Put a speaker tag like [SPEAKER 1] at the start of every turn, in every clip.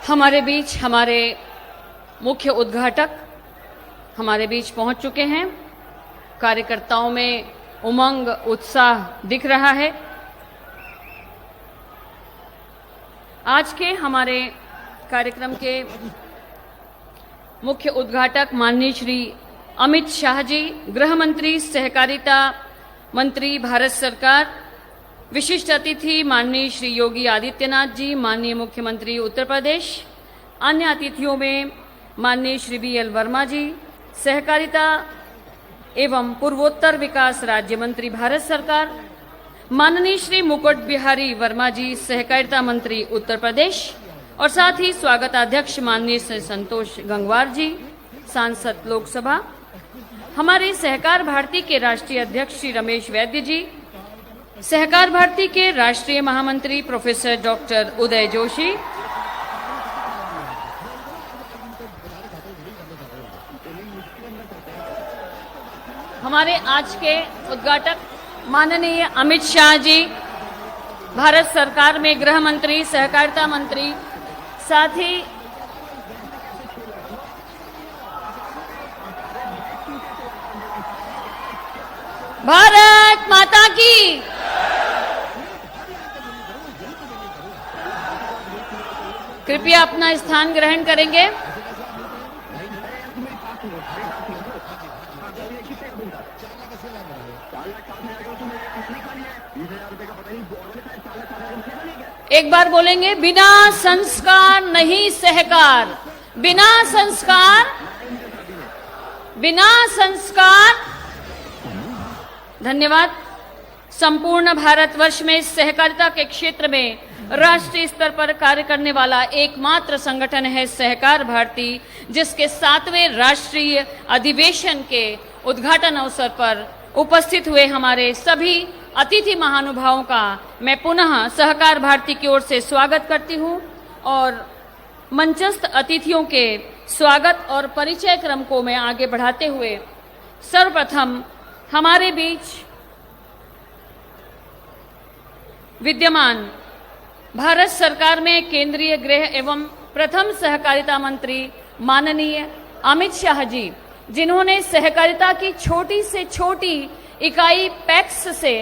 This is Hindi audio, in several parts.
[SPEAKER 1] हमारे बीच हमारे मुख्य उद्घाटक हमारे बीच पहुंच चुके हैं। कार्यकर्ताओं में उमंग उत्साह दिख रहा है। आज के हमारे कार्यक्रम के मुख्य उद्घाटक माननीय श्री अमित शाह जी, गृह मंत्री, सहकारिता मंत्री भारत सरकार। विशिष्ट अतिथि माननीय श्री योगी आदित्यनाथ जी, माननीय मुख्यमंत्री उत्तर प्रदेश। अन्य अतिथियों में माननीय श्री BL वर्मा जी, सहकारिता एवं पूर्वोत्तर विकास राज्य मंत्री भारत सरकार। माननीय श्री मुकुट बिहारी वर्मा जी, सहकारिता मंत्री उत्तर प्रदेश। और साथ ही स्वागताध्यक्ष माननीय श्री संतोष गंगवार जी, सांसद लोकसभा। हमारे सहकार भारती के राष्ट्रीय अध्यक्ष श्री रमेश वैद्य जी, सहकार भारती के राष्ट्रीय महामंत्री प्रोफेसर डॉक्टर उदय जोशी, हमारे आज के उद्घाटक माननीय अमित शाह जी, भारत सरकार में गृह मंत्री, सहकारिता मंत्री। साथ ही भारत माता की। कृपया अपना स्थान ग्रहण करेंगे। एक बार बोलेंगे, बिना संस्कार नहीं सहकार, बिना संस्कार, बिना संस्कार। धन्यवाद। संपूर्ण भारतवर्ष में सहकारिता के क्षेत्र में राष्ट्रीय स्तर पर कार्य करने वाला एकमात्र संगठन है सहकार भारती, जिसके 7वें राष्ट्रीय अधिवेशन के उद्घाटन अवसर पर उपस्थित हुए हमारे सभी अतिथि महानुभावों का मैं पुनः सहकार भारती की ओर से स्वागत करती हूं और मंचस्थ अतिथियों के स्वागत और परिचय क्रम को मैं आगे बढ़ाते हुए सर्वप्रथम हमारे बीच विद्यमान भारत सरकार में केंद्रीय गृह एवं प्रथम सहकारिता मंत्री माननीय अमित शाह जी, जिन्होंने सहकारिता की छोटी से छोटी इकाई पैक्स से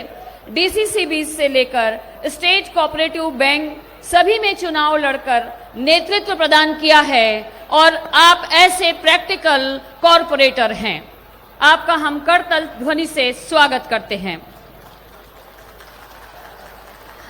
[SPEAKER 1] DCCB से लेकर स्टेट कोऑपरेटिव बैंक सभी में चुनाव लड़कर नेतृत्व प्रदान किया है और आप ऐसे प्रैक्टिकल कॉरपोरेटर हैं। आपका हम करतल ध्वनि से स्वागत करते हैं।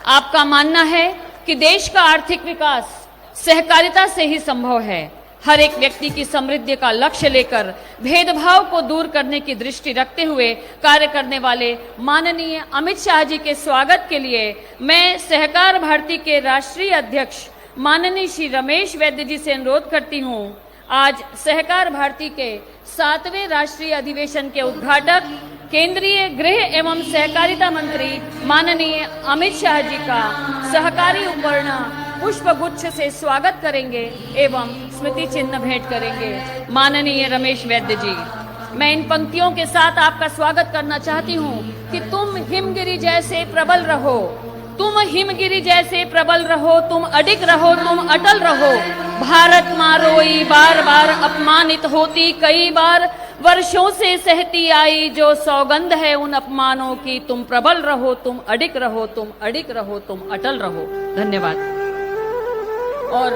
[SPEAKER 1] आपका मानना है कि देश का आर्थिक विकास सहकारिता से ही संभव है। हर एक व्यक्ति की समृद्धि का लक्ष्य लेकर भेदभाव को दूर करने की दृष्टि रखते हुए कार्य करने वाले माननीय अमित शाह जी के स्वागत के लिए मैं सहकार भारती के राष्ट्रीय अध्यक्ष माननीय श्री रमेश वैद्य जी से अनुरोध करती हूं, आज सहकार भारती के 7वें राष्ट्रीय अधिवेशन के उद्घाटक केंद्रीय गृह एवं सहकारिता मंत्री माननीय अमित शाह जी का सहकारी उपवर्ण पुष्प गुच्छ से स्वागत करेंगे एवं स्मृति चिन्ह भेंट करेंगे। माननीय रमेश वैद्य जी, मैं इन पंक्तियों के साथ आपका स्वागत करना चाहती हूँ कि तुम हिमगिरी जैसे प्रबल रहो, तुम हिमगिरी जैसे प्रबल रहो, तुम अडिग रहो, तुम अटल रहो। भारत माँ रोई बार बार अपमानित होती, कई बार वर्षों से सहती आई जो सौगंध है उन अपमानों की। तुम प्रबल रहो, तुम अडिग रहो, तुम अडिग रहो, तुम अटल रहो। धन्यवाद। और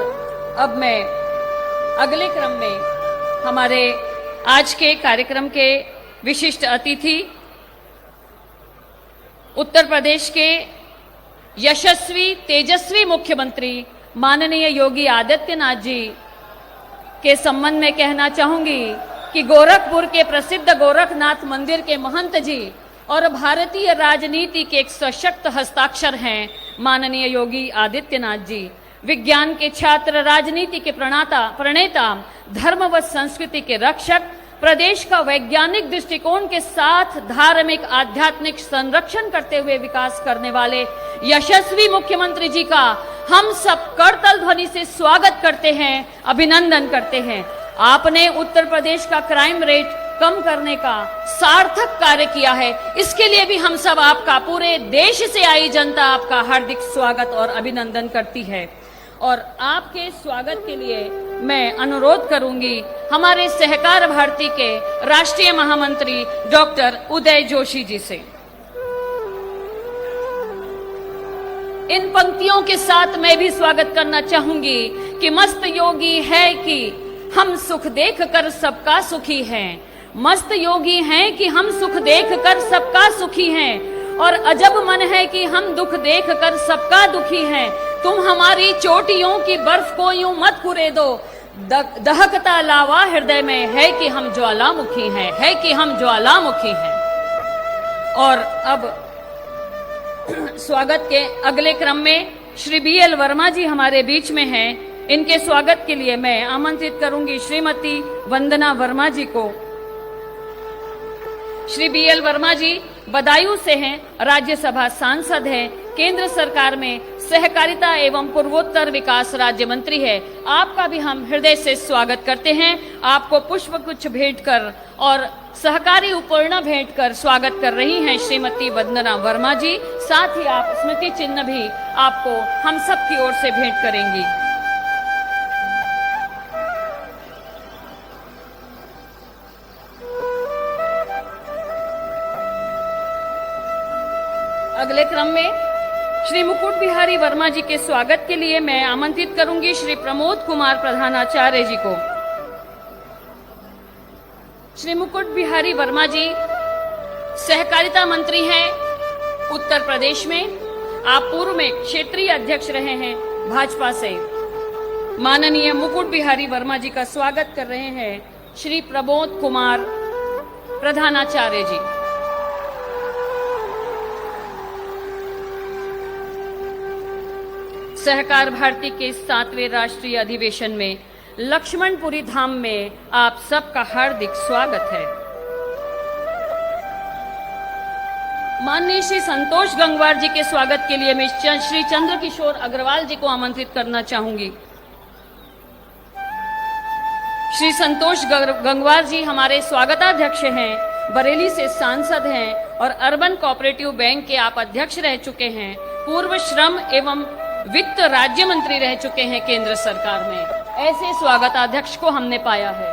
[SPEAKER 1] अब मैं अगले क्रम में हमारे आज के कार्यक्रम के विशिष्ट अतिथि उत्तर प्रदेश के यशस्वी तेजस्वी मुख्यमंत्री माननीय योगी आदित्यनाथ जी के संबंध में कहना चाहूंगी कि गोरखपुर के प्रसिद्ध गोरखनाथ मंदिर के महंत जी और भारतीय राजनीति के एक सशक्त हस्ताक्षर हैं माननीय योगी आदित्यनाथ जी। विज्ञान के छात्र, राजनीति के प्रणेता, धर्म व संस्कृति के रक्षक, प्रदेश का वैज्ञानिक दृष्टिकोण के साथ धार्मिक आध्यात्मिक संरक्षण करते हुए विकास करने वाले यशस्वी मुख्यमंत्री जी का हम सब करतल ध्वनि से स्वागत करते हैं, अभिनंदन करते हैं। आपने उत्तर प्रदेश का क्राइम रेट कम करने का सार्थक कार्य किया है, इसके लिए भी हम सब आपका, पूरे देश से आई जनता आपका हार्दिक स्वागत और अभिनंदन करती है। और आपके स्वागत के लिए मैं अनुरोध करूंगी हमारे सहकार भारती के राष्ट्रीय महामंत्री डॉक्टर उदय जोशी जी से। इन पंक्तियों के साथ मैं भी स्वागत करना चाहूंगी कि मस्त योगी है कि हम सुख देख कर सबका सुखी हैं। मस्त योगी हैं कि हम सुख देख कर सबका सुखी हैं, और अजब मन है कि हम दुख देख कर सबका दुखी हैं। तुम हमारी चोटियों की बर्फ को यूं मत कुरे दो, दहकता लावा हृदय में है कि हम ज्वालामुखी हैं, है कि हम ज्वालामुखी हैं। और अब स्वागत के अगले क्रम में श्री BL वर्मा जी हमारे बीच में हैं। इनके स्वागत के लिए मैं आमंत्रित करूंगी श्रीमती वंदना वर्मा जी को। श्री BL वर्मा जी बदायूं से हैं, राज्यसभा सांसद हैं, केंद्र सरकार में सहकारिता एवं पूर्वोत्तर विकास राज्य मंत्री है। आपका भी हम हृदय से स्वागत करते हैं। आपको पुष्पगुच्छ भेंट कर और सहकारी उपकरण भेंट कर स्वागत कर रही हैं श्रीमती वंदना वर्मा जी। साथ ही आप स्मृति चिन्ह भी आपको हम सब की ओर से भेंट करेंगी। अगले क्रम में श्री मुकुट बिहारी वर्मा जी के स्वागत के लिए मैं आमंत्रित करूंगी श्री प्रमोद कुमार प्रधानाचार्य जी को। श्री मुकुट बिहारी वर्मा जी सहकारिता मंत्री हैं उत्तर प्रदेश में। आप पूर्व में क्षेत्रीय अध्यक्ष रहे हैं भाजपा से। माननीय मुकुट बिहारी वर्मा जी का स्वागत कर रहे हैं श्री प्रमोद कुमार प्रधानाचार्य जी। सहकार भारती के 7वें राष्ट्रीय अधिवेशन में लक्ष्मणपुरी धाम में आप सबका हार्दिक स्वागत है। माननीय श्री संतोष गंगवार जी के स्वागत के लिए मैं श्री चंद्रकिशोर अग्रवाल जी को आमंत्रित करना चाहूंगी। श्री संतोष गंगवार जी हमारे स्वागताध्यक्ष हैं, बरेली से सांसद हैं और अर्बन कोऑपरेटिव बैंक के आप अध्यक्ष रह चुके हैं। पूर्व श्रम एवं वित्त राज्य मंत्री रह चुके हैं केंद्र सरकार में। ऐसे स्वागताध्यक्ष को हमने पाया है।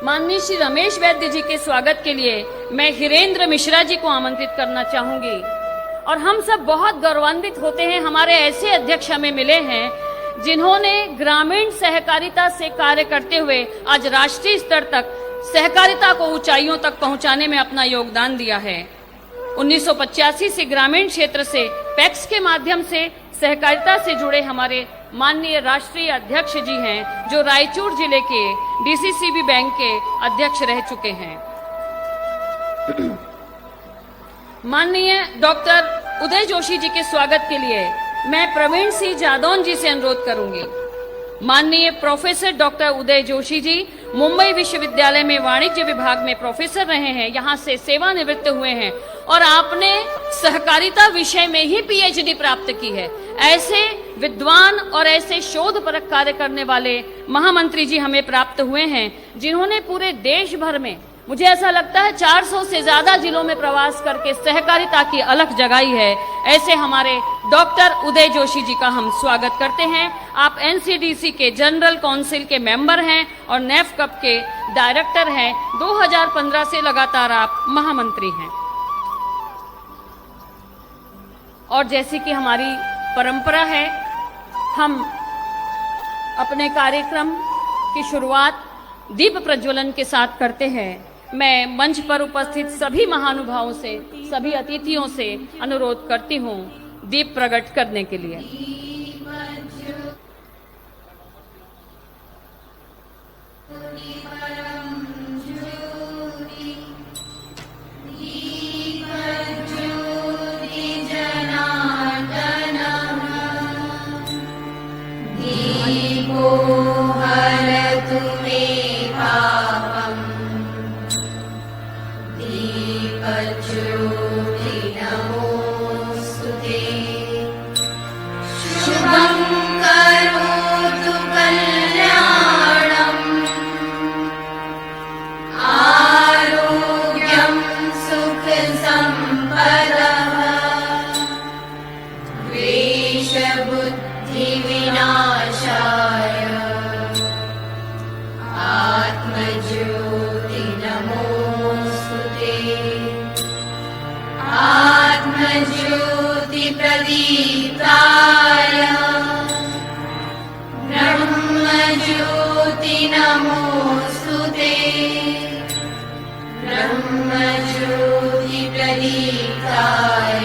[SPEAKER 1] माननीय श्री रमेश वैद्य जी के स्वागत के लिए मैं हिरेंद्र मिश्रा जी को आमंत्रित करना चाहूंगी। और हम सब बहुत गौरवान्वित होते हैं, हमारे ऐसे अध्यक्ष हमें मिले हैं जिन्होंने ग्रामीण सहकारिता से कार्य करते हुए आज राष्ट्रीय स्तर तक सहकारिता को ऊंचाइयों तक पहुंचाने में अपना योगदान दिया है। 1985 से ग्रामीण क्षेत्र से पैक्स के माध्यम से सहकारिता से जुड़े हमारे माननीय राष्ट्रीय अध्यक्ष जी हैं, जो रायचूर जिले के DCCB बैंक के अध्यक्ष रह चुके हैं। माननीय डॉक्टर उदय जोशी जी के स्वागत के लिए मैं प्रवीण सिंह जादौन जी से अनुरोध करूंगी। माननीय प्रोफेसर डॉक्टर उदय जोशी जी मुंबई विश्वविद्यालय में वाणिज्य विभाग में प्रोफेसर रहे हैं, यहाँ से सेवानिवृत्त हुए हैं और आपने सहकारिता विषय में ही PhD प्राप्त की है। ऐसे विद्वान और ऐसे शोधपरक कार्य करने वाले महामंत्री जी हमें प्राप्त हुए हैं, जिन्होंने पूरे देश भर में, मुझे ऐसा लगता है 400 से ज्यादा जिलों में प्रवास करके सहकारिता की अलख जगाई है। ऐसे हमारे डॉक्टर उदय जोशी जी का हम स्वागत करते हैं। आप NCDC के जनरल काउंसिल के मेंबर हैं और NAFCP के डायरेक्टर हैं। 2015 से लगातार आप महामंत्री हैं। और जैसे कि हमारी परंपरा है, हम अपने कार्यक्रम की शुरुआत दीप प्रज्वलन के साथ करते हैं। मैं मंच पर उपस्थित सभी महानुभावों से, सभी अतिथियों से अनुरोध करती हूँ दीप प्रकट करने के लिए।
[SPEAKER 2] ज्योति नमोस्तुते। ज्योति प्रदीप्ताय ब्रह्म ज्योति नमोस्तुते ब्रह्म ज्योति प्रदीप्ताय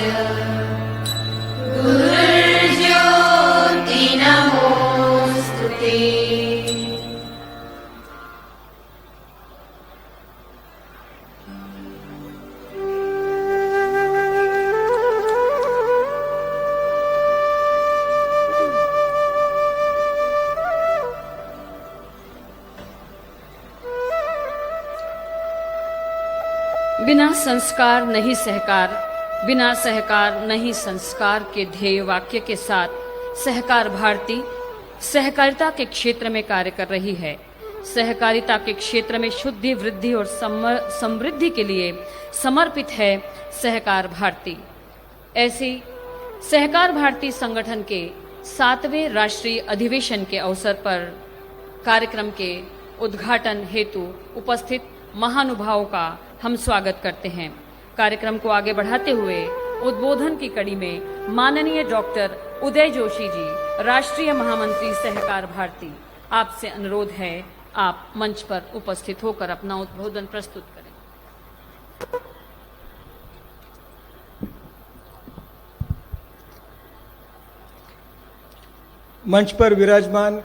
[SPEAKER 2] गुरुर्ज्योति नमोस्तुते।
[SPEAKER 1] बिना संस्कार नहीं सहकार, बिना सहकार नहीं संस्कार के ध्येय वाक्य के साथ सहकार भारती सहकारिता के क्षेत्र में कार्य कर रही है। सहकारिता के क्षेत्र में शुद्धि, वृद्धि और समृद्धि के लिए समर्पित है सहकार भारती। ऐसी सहकार भारती संगठन के 7वें राष्ट्रीय अधिवेशन के अवसर पर कार्यक्रम के उद्घाटन हेतु उपस्थित महानुभावों का हम स्वागत करते हैं। कार्यक्रम को आगे बढ़ाते हुए उद्बोधन की कड़ी में माननीय डॉक्टर उदय जोशी जी, राष्ट्रीय महामंत्री सहकार भारती, आपसे अनुरोध है आप मंच पर उपस्थित होकर अपना उद्बोधन प्रस्तुत करें।
[SPEAKER 3] मंच पर विराजमान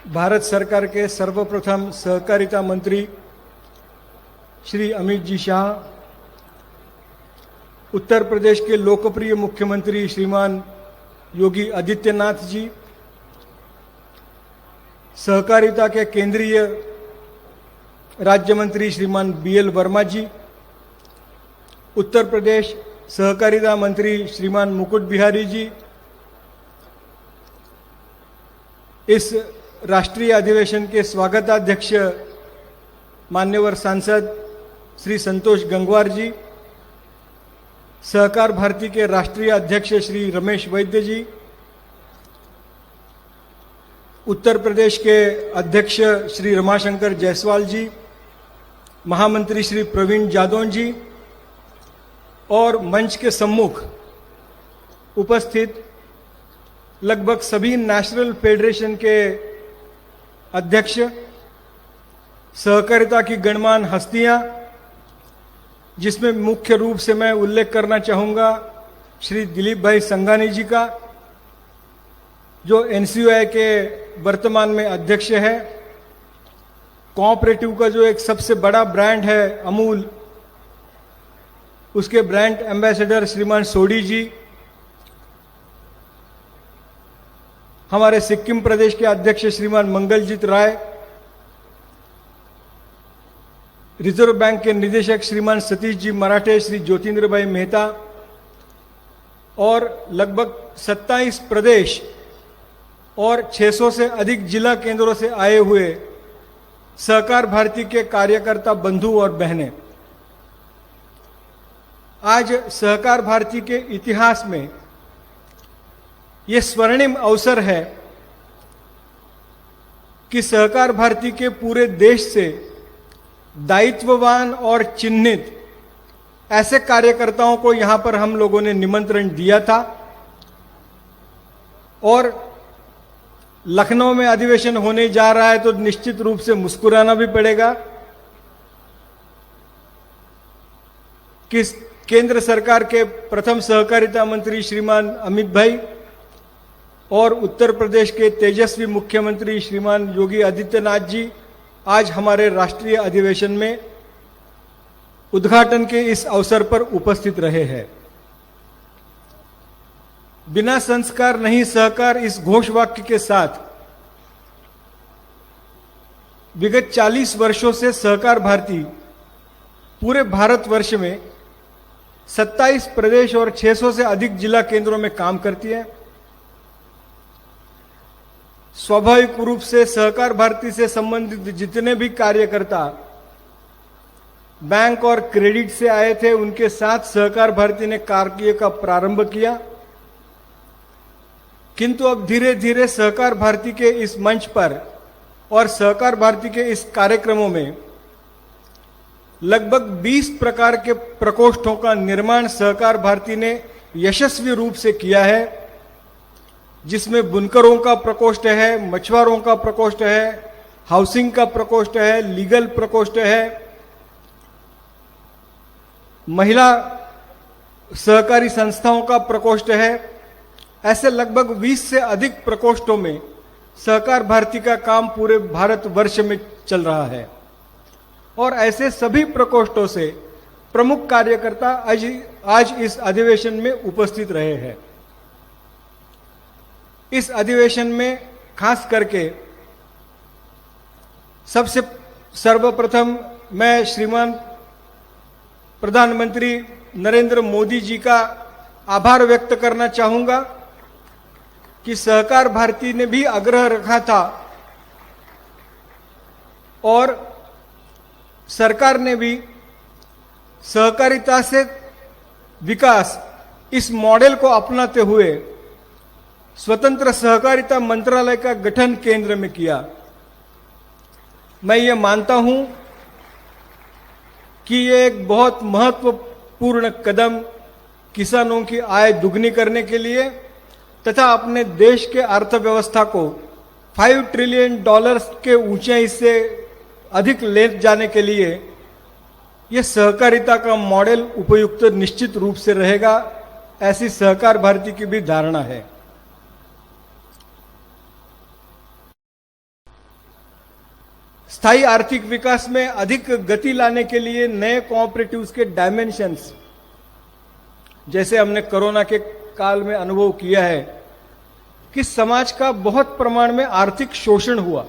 [SPEAKER 3] भारत सरकार के सर्वप्रथम सहकारिता मंत्री श्री अमित जी शाह, उत्तर प्रदेश के लोकप्रिय मुख्यमंत्री श्रीमान योगी आदित्यनाथ जी, सहकारिता के केंद्रीय राज्य मंत्री श्रीमान BL वर्मा जी, उत्तर प्रदेश सहकारिता मंत्री श्रीमान मुकुट बिहारी जी, इस राष्ट्रीय अधिवेशन के स्वागताध्यक्ष मान्यवर सांसद श्री संतोष गंगवार जी, सहकार भारती के राष्ट्रीय अध्यक्ष श्री रमेश वैद्य जी, उत्तर प्रदेश के अध्यक्ष श्री रमाशंकर जायसवाल जी, महामंत्री श्री प्रवीण जादौन जी और मंच के सम्मुख उपस्थित लगभग सभी नेशनल फेडरेशन के अध्यक्ष, सहकारिता की गणमान्य हस्तियां, जिसमें मुख्य रूप से मैं उल्लेख करना चाहूंगा श्री दिलीप भाई संघानी जी का, जो NCOI के वर्तमान में अध्यक्ष है। कोऑपरेटिव का जो एक सबसे बड़ा ब्रांड है अमूल, उसके ब्रांड एम्बेसडर श्रीमान सोडी जी, हमारे सिक्किम प्रदेश के अध्यक्ष श्रीमान मंगलजीत राय, रिजर्व बैंक के निदेशक श्रीमान सतीश जी मराठे, श्री ज्योतिंद्र भाई मेहता और लगभग 27 प्रदेश और 600 से अधिक जिला केंद्रों से आए हुए सहकार भारती के कार्यकर्ता बंधु और बहनें, आज सहकार भारती के इतिहास में ये स्वर्णिम अवसर है कि सहकार भारती के पूरे देश से दायित्ववान और चिन्हित ऐसे कार्यकर्ताओं को यहां पर हम लोगों ने निमंत्रण दिया था और लखनऊ में अधिवेशन होने जा रहा है तो निश्चित रूप से मुस्कुराना भी पड़ेगा कि केंद्र सरकार के प्रथम सहकारिता मंत्री श्रीमान अमित भाई और उत्तर प्रदेश के तेजस्वी मुख्यमंत्री श्रीमान योगी आदित्यनाथ जी आज हमारे राष्ट्रीय अधिवेशन में उद्घाटन के इस अवसर पर उपस्थित रहे हैं। बिना संस्कार नहीं सहकार, इस घोषवाक्य के साथ विगत 40 वर्षों से सहकार भारती पूरे भारतवर्ष में 27 प्रदेश और 600 से अधिक जिला केंद्रों में काम करती है। स्वाभाविक रूप से सहकार भारती से संबंधित जितने भी कार्यकर्ता बैंक और क्रेडिट से आए थे, उनके साथ सहकार भारती ने कार्य का प्रारंभ किया। किंतु अब धीरे धीरे सहकार भारती के इस मंच पर और सहकार भारती के इस कार्यक्रमों में लगभग 20 प्रकार के प्रकोष्ठों का निर्माण सहकार भारती ने यशस्वी रूप से किया है, जिसमें बुनकरों का प्रकोष्ठ है, मछुआरों का प्रकोष्ठ है, हाउसिंग का प्रकोष्ठ है, लीगल प्रकोष्ठ है, महिला सहकारी संस्थाओं का प्रकोष्ठ है। ऐसे लगभग 20 से अधिक प्रकोष्ठों में सहकार भारती का काम पूरे भारतवर्ष में चल रहा है और ऐसे सभी प्रकोष्ठों से प्रमुख कार्यकर्ता आज इस अधिवेशन में उपस्थित रहे हैं। इस अधिवेशन में खास करके सबसे सर्वप्रथम मैं श्रीमान प्रधानमंत्री नरेंद्र मोदी जी का आभार व्यक्त करना चाहूंगा कि सहकार भारती ने भी आग्रह रखा था और सरकार ने भी सहकारिता से विकास इस मॉडल को अपनाते हुए स्वतंत्र सहकारिता मंत्रालय का गठन केंद्र में किया। मैं ये मानता हूं कि ये एक बहुत महत्वपूर्ण कदम किसानों की आय दुगनी करने के लिए तथा अपने देश के अर्थव्यवस्था को $5 ट्रिलियन के ऊंचाई से अधिक ले जाने के लिए यह सहकारिता का मॉडल उपयुक्त निश्चित रूप से रहेगा, ऐसी सहकार भारती की भी धारणा है। स्थायी आर्थिक विकास में अधिक गति लाने के लिए नए कोऑपरेटिव्स के डायमेंशंस, जैसे हमने कोरोना के काल में अनुभव किया है कि समाज का बहुत प्रमाण में आर्थिक शोषण हुआ।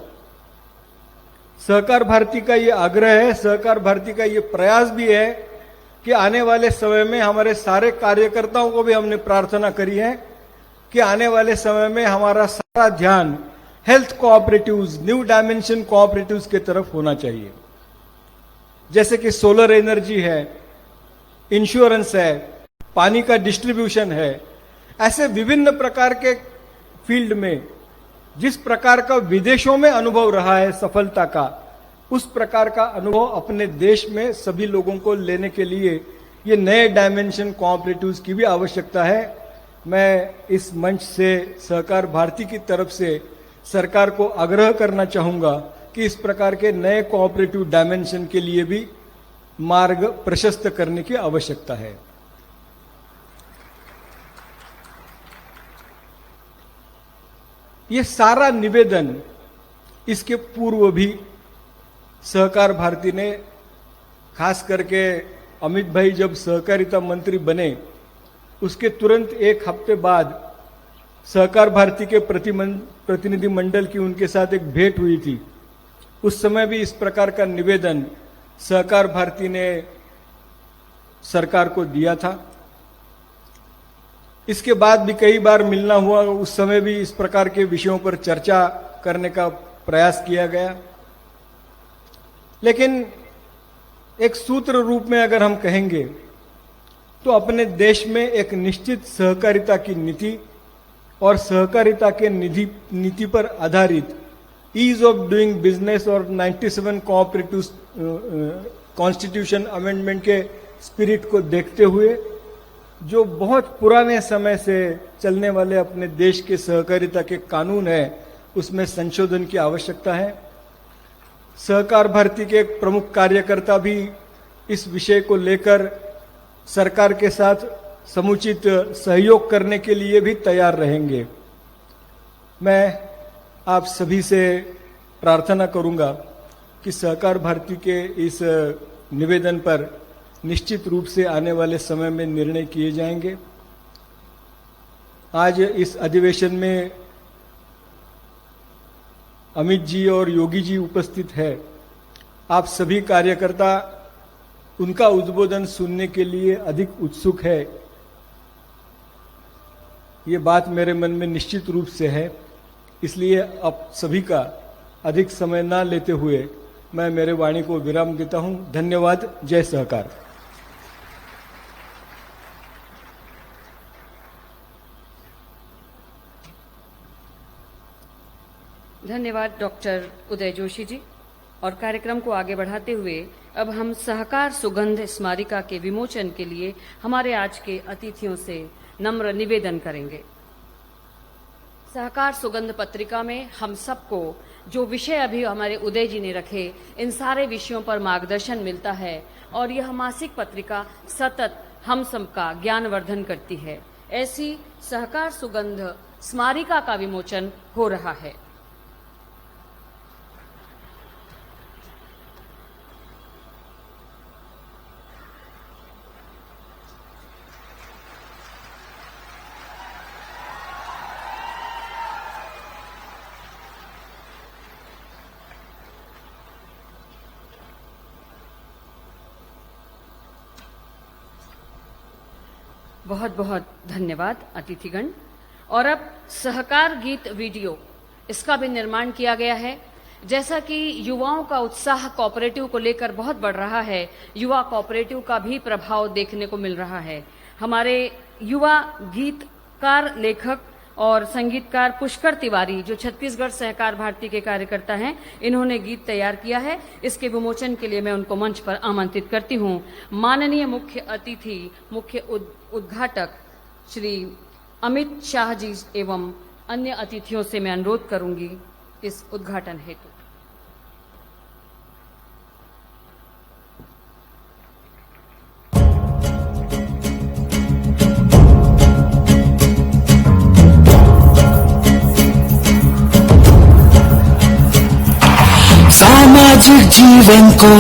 [SPEAKER 3] सहकार भारती का ये आग्रह है, सहकार भारती का ये प्रयास भी है कि आने वाले समय में हमारे सारे कार्यकर्ताओं को भी हमने प्रार्थना करी है कि आने वाले समय में हमारा सारा ध्यान health cooperatives, new dimension cooperatives की तरफ होना चाहिए, जैसे कि सोलर एनर्जी है, इंश्योरेंस है, पानी का डिस्ट्रीब्यूशन है। ऐसे विभिन्न प्रकार के फील्ड में जिस प्रकार का विदेशों में अनुभव रहा है सफलता का, उस प्रकार का अनुभव अपने देश में सभी लोगों को लेने के लिए ये नए डायमेंशन कोऑपरेटिव्स की भी आवश्यकता है। मैं इस मंच से सहकार भारती की तरफ से सरकार को आग्रह करना चाहूंगा कि इस प्रकार के नए कोऑपरेटिव डायमेंशन के लिए भी मार्ग प्रशस्त करने की आवश्यकता है। ये सारा निवेदन इसके पूर्व भी सहकार भारती ने, खास करके अमित भाई जब सहकारिता मंत्री बने उसके तुरंत एक हफ्ते बाद सहकार भारती के प्रतिनिधि मंडल की उनके साथ एक भेंट हुई थी। उस समय भी इस प्रकार का निवेदन सहकार भारती ने सरकार को दिया था। इसके बाद भी कई बार मिलना हुआ, उस समय भी इस प्रकार के विषयों पर चर्चा करने का प्रयास किया गया। लेकिन एक सूत्र रूप में अगर हम कहेंगे तो अपने देश में एक निश्चित सहकारिता की नीति और सहकारिता के नीति पर आधारित ईज ऑफ डूइंग बिजनेस और 97 कोऑपरेटिव कॉन्स्टिट्यूशन अमेंडमेंट के स्पिरिट को देखते हुए जो बहुत पुराने समय से चलने वाले अपने देश के सहकारिता के कानून है, उसमें संशोधन की आवश्यकता है। सहकार भारती के एक प्रमुख कार्यकर्ता भी इस विषय को लेकर सरकार के साथ समुचित सहयोग करने के लिए भी तैयार रहेंगे। मैं आप सभी से प्रार्थना करूंगा कि सहकार भारती के इस निवेदन पर निश्चित रूप से आने वाले समय में निर्णय किए जाएंगे। आज इस अधिवेशन में अमित जी और योगी जी उपस्थित है। आप सभी कार्यकर्ता उनका उद्बोधन सुनने के लिए अधिक उत्सुक है, ये बात मेरे मन में निश्चित रूप से है। इसलिए आप सभी का अधिक समय ना लेते हुए मैं मेरे वाणी को विराम देता हूं। धन्यवाद। जय सहकार।
[SPEAKER 1] धन्यवाद डॉक्टर उदय जोशी जी। और कार्यक्रम को आगे बढ़ाते हुए अब हम सहकार सुगंध स्मारिका के विमोचन के लिए हमारे आज के अतिथियों से नम्र निवेदन करेंगे। सहकार सुगंध पत्रिका में हम सबको जो विषय अभी हमारे उदय जी ने रखे, इन सारे विषयों पर मार्गदर्शन मिलता है और यह मासिक पत्रिका सतत हम सबका ज्ञानवर्धन करती है। ऐसी सहकार सुगंध स्मारिका का विमोचन हो रहा है। बहुत बहुत धन्यवाद अतिथिगण। और अब सहकार गीत वीडियो, इसका भी निर्माण किया गया है। जैसा कि युवाओं का उत्साह कोऑपरेटिव को लेकर बहुत बढ़ रहा है, युवा कोऑपरेटिव का भी प्रभाव देखने को मिल रहा है। हमारे युवा गीतकार, लेखक और संगीतकार पुष्कर तिवारी, जो छत्तीसगढ़ सहकार भारती के कार्यकर्ता हैं, इन्होंने गीत तैयार किया है। इसके विमोचन के लिए मैं उनको मंच पर आमंत्रित करती हूं। माननीय मुख्य अतिथि, मुख्य उद्घाटक श्री अमित शाह जी एवं अन्य अतिथियों से मैं अनुरोध करूंगी इस उद्घाटन हेतु।
[SPEAKER 4] सामाजिक जीवन को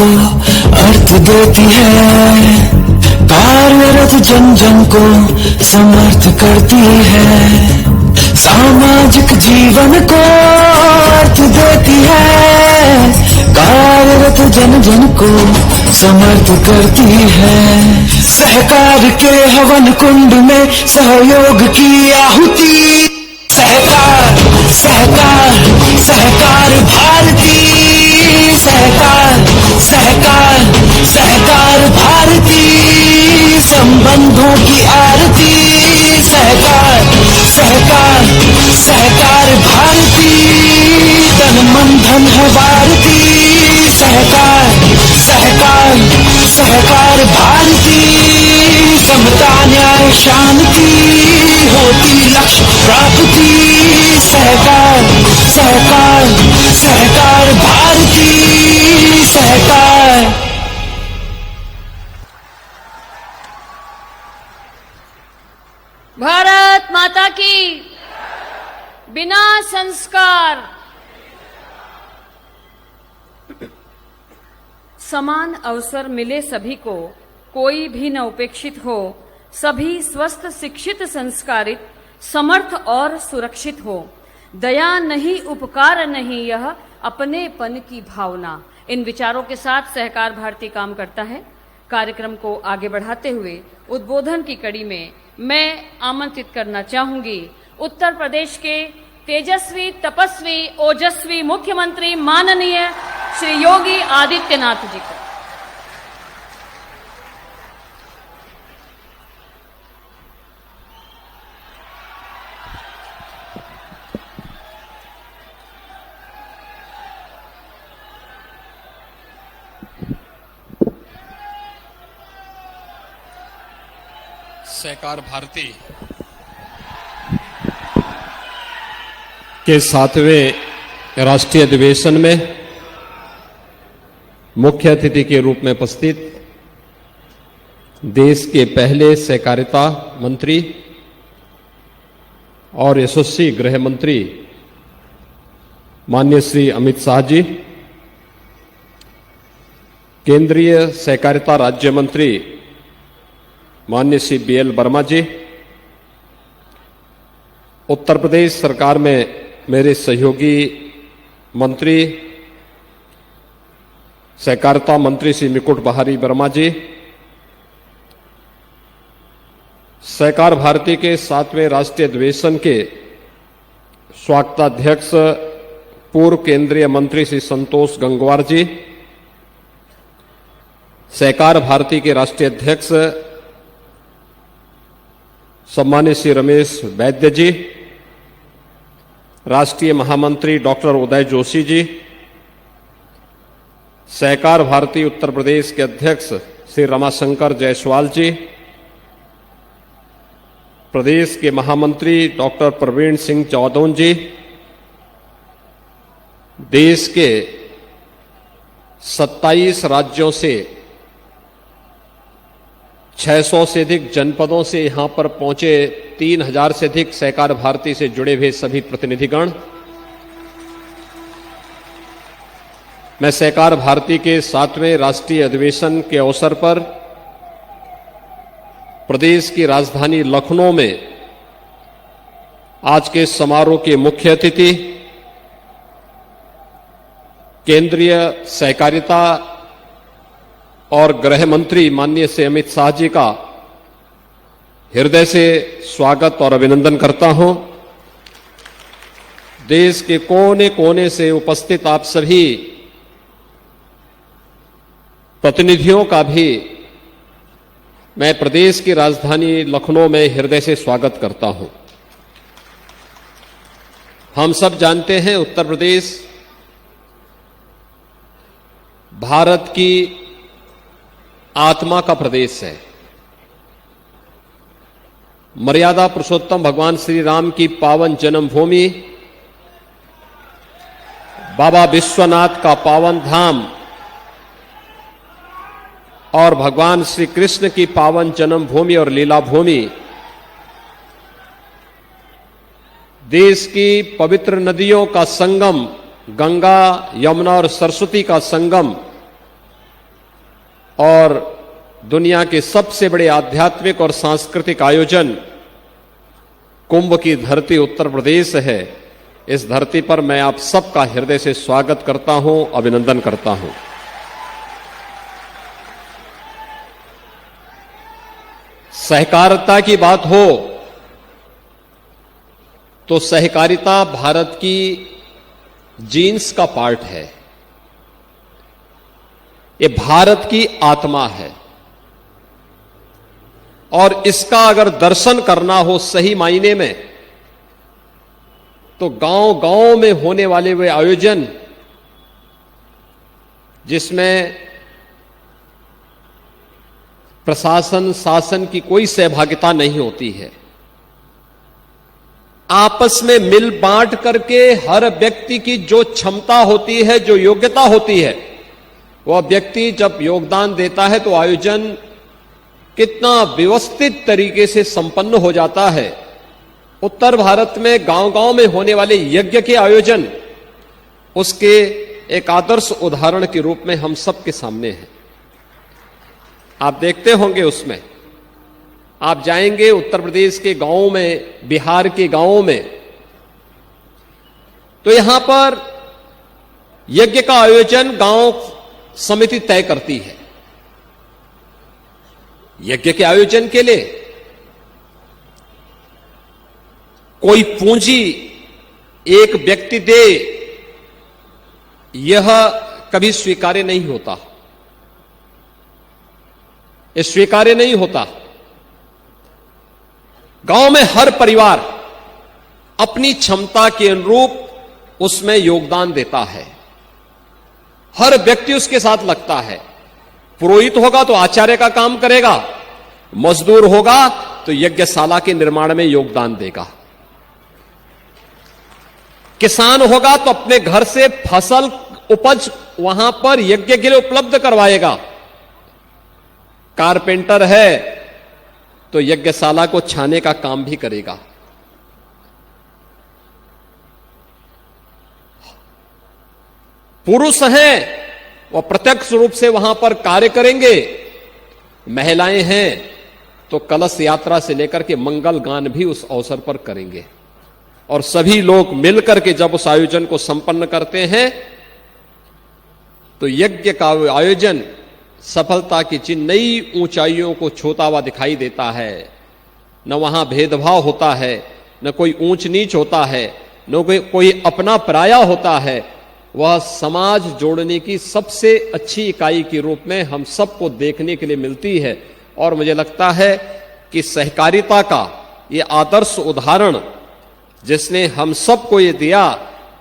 [SPEAKER 4] अर्थ देती है, कार्यरत जन जन को समर्थ करती है। सामाजिक जीवन को अर्थ देती है, कार्यरत जन जन को समर्थ करती है। सहकार के हवन कुंड में सहयोग की आहुति, सहकार सहकार सहकार भारती, सहकार सहकार सहकार भारती, संबंधों की आरती, सहकार सहकार सहकार भारती, तन मन धन है भारती, सहकार सहकार सहकार भारती, समता न्याय शांति होती लक्ष्य प्राप्ति, सहकार सहकार सहकार भारती, सहकार।
[SPEAKER 1] भारत माता की। बिना संस्कार, समान अवसर मिले सभी को, कोई भी न उपेक्षित हो, सभी स्वस्थ शिक्षित संस्कारित समर्थ और सुरक्षित हो, दया नहीं उपकार नहीं यह अपनेपन की भावना। इन विचारों के साथ सहकार भारती काम करता है। कार्यक्रम को आगे बढ़ाते हुए उद्बोधन की कड़ी में मैं आमंत्रित करना चाहूंगी उत्तर प्रदेश के तेजस्वी, तपस्वी, ओजस्वी मुख्यमंत्री माननीय श्री योगी आदित्यनाथ जी को।
[SPEAKER 5] सहकार भारती के 7वें राष्ट्रीय अधिवेशन में मुख्य अतिथि के रूप में उपस्थित देश के पहले सहकारिता मंत्री और यशस्वी गृह मंत्री माननीय श्री अमित शाह जी, केंद्रीय सहकारिता राज्य मंत्री माननीय श्री BL वर्मा जी, उत्तर प्रदेश सरकार में मेरे सहयोगी मंत्री सहकारिता मंत्री श्री मुकुट बिहारी वर्मा जी, सहकार भारती के 7वें राष्ट्रीय अधिवेशन के स्वागताध्यक्ष पूर्व केंद्रीय मंत्री श्री संतोष गंगवार जी, सहकार भारती के राष्ट्रीय अध्यक्ष सम्मानित श्री रमेश वैद्य जी, राष्ट्रीय महामंत्री डॉक्टर उदय जोशी जी, सहकार भारती उत्तर प्रदेश के अध्यक्ष श्री रमाशंकर जायसवाल जी, प्रदेश के महामंत्री डॉक्टर प्रवीण सिंह चौधरी जी, देश के 27 राज्यों से 600 से अधिक जनपदों से यहां पर पहुंचे 3000 से अधिक सहकार भारती से जुड़े हुए सभी प्रतिनिधिगण, मैं सहकार भारती के 7वें राष्ट्रीय अधिवेशन के अवसर पर प्रदेश की राजधानी लखनऊ में आज के समारोह के मुख्य अतिथि केंद्रीय सहकारिता और गृह मंत्री माननीय श्री अमित शाह जी का हृदय से स्वागत और अभिनंदन करता हूं। देश के कोने कोने से उपस्थित आप सभी प्रतिनिधियों का भी मैं प्रदेश की राजधानी लखनऊ में हृदय से स्वागत करता हूं। हम सब जानते हैं उत्तर प्रदेश भारत की आत्मा का प्रदेश है। मर्यादा पुरुषोत्तम भगवान श्री राम की पावन जन्मभूमि, बाबा विश्वनाथ का पावन धाम और भगवान श्री कृष्ण की पावन जन्मभूमि और लीला भूमि, देश की पवित्र नदियों का संगम गंगा, यमुना और सरस्वती का संगम और दुनिया के सबसे बड़े आध्यात्मिक और सांस्कृतिक आयोजन कुंभ की धरती उत्तर प्रदेश है। इस धरती पर मैं आप सबका हृदय से स्वागत करता हूं, अभिनंदन करता हूं। सहकारिता की बात हो तो सहकारिता भारत की जीन्स का पार्ट है। ये भारत की आत्मा है और इसका अगर दर्शन करना हो सही मायने में तो गांव गांव में होने वाले वे आयोजन जिसमें प्रशासन शासन की कोई सहभागिता नहीं होती है, आपस में मिल बांट करके हर व्यक्ति की जो क्षमता होती है, जो योग्यता होती है, वह व्यक्ति जब योगदान देता है तो आयोजन कितना व्यवस्थित तरीके से संपन्न हो जाता है। उत्तर भारत में गांव-गांव में होने वाले यज्ञ के आयोजन उसके एक आदर्श उदाहरण के रूप में हम सबके सामने हैं। आप देखते होंगे उसमें, आप जाएंगे उत्तर प्रदेश के गांवों में, बिहार के गांवों में, तो यहां पर यज्ञ का आयोजन गांव समिति तय करती है। यज्ञ के आयोजन के लिए कोई पूंजी एक व्यक्ति दे, यह कभी स्वीकार्य नहीं होता। यह स्वीकार्य नहीं होता। गांव में हर परिवार अपनी क्षमता के अनुरूप उसमें योगदान देता है। हर व्यक्ति उसके साथ लगता है। पुरोहित होगा तो आचार्य का काम करेगा, मजदूर होगा तो यज्ञशाला के निर्माण में योगदान देगा, किसान होगा तो अपने घर से फसल उपज वहां पर यज्ञ के लिए उपलब्ध करवाएगा, कारपेंटर है तो यज्ञशाला को छाने का काम भी करेगा। पुरुष हैं वह प्रत्यक्ष रूप से वहां पर कार्य करेंगे, महिलाएं हैं तो कलश यात्रा से लेकर के मंगल गान भी उस अवसर पर करेंगे। और सभी लोग मिलकर के जब उस आयोजन को संपन्न करते हैं तो यज्ञ का आयोजन सफलता की जिन नई ऊंचाइयों को छूता हुआ दिखाई देता है। न वहां भेदभाव होता है, न कोई ऊंच नीच होता है, न कोई अपना पराया होता है। वह समाज जोड़ने की सबसे अच्छी इकाई के रूप में हम सबको देखने के लिए मिलती है। और मुझे लगता है कि सहकारिता का ये आदर्श उदाहरण जिसने हम सबको ये दिया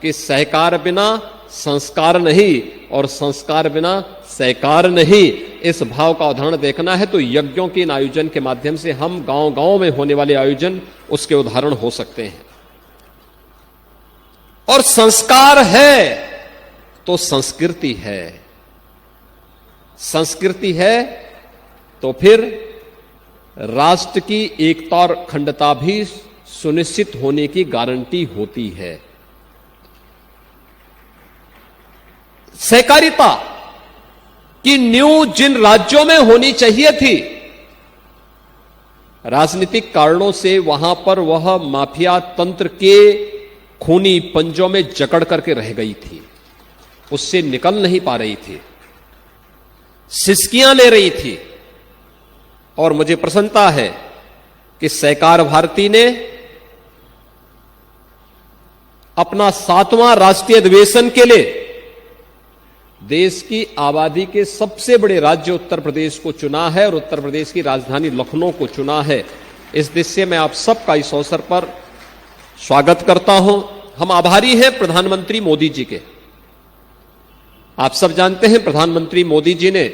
[SPEAKER 5] कि सहकार बिना संस्कार नहीं और संस्कार बिना सहकार नहीं। इस भाव का उदाहरण देखना है तो यज्ञों के इन आयोजन के माध्यम से हम गांव-गांव में होने वाले आयोजन उसके उदाहरण हो सकते हैं। और संस्कार है तो संस्कृति है, संस्कृति है तो फिर राष्ट्र की एकता और अखंडता भी सुनिश्चित होने की गारंटी होती है। सहकारिता की नींव जिन राज्यों में होनी चाहिए थी, राजनीतिक कारणों से वहां पर वह माफिया तंत्र के खूनी पंजों में जकड़ करके रह गई थी, उससे निकल नहीं पा रही थी, सिसकियां ले रही थी। और मुझे प्रसन्नता है कि सहकार भारती ने अपना 7वां राष्ट्रीय अधिवेशन के लिए देश की आबादी के सबसे बड़े राज्य उत्तर प्रदेश को चुना है और उत्तर प्रदेश की राजधानी लखनऊ को चुना है। इस दृश्य में आप सबका इस अवसर पर स्वागत करता हूं। हम आभारी हैं प्रधानमंत्री मोदी जी के। आप सब जानते हैं प्रधानमंत्री मोदी जी ने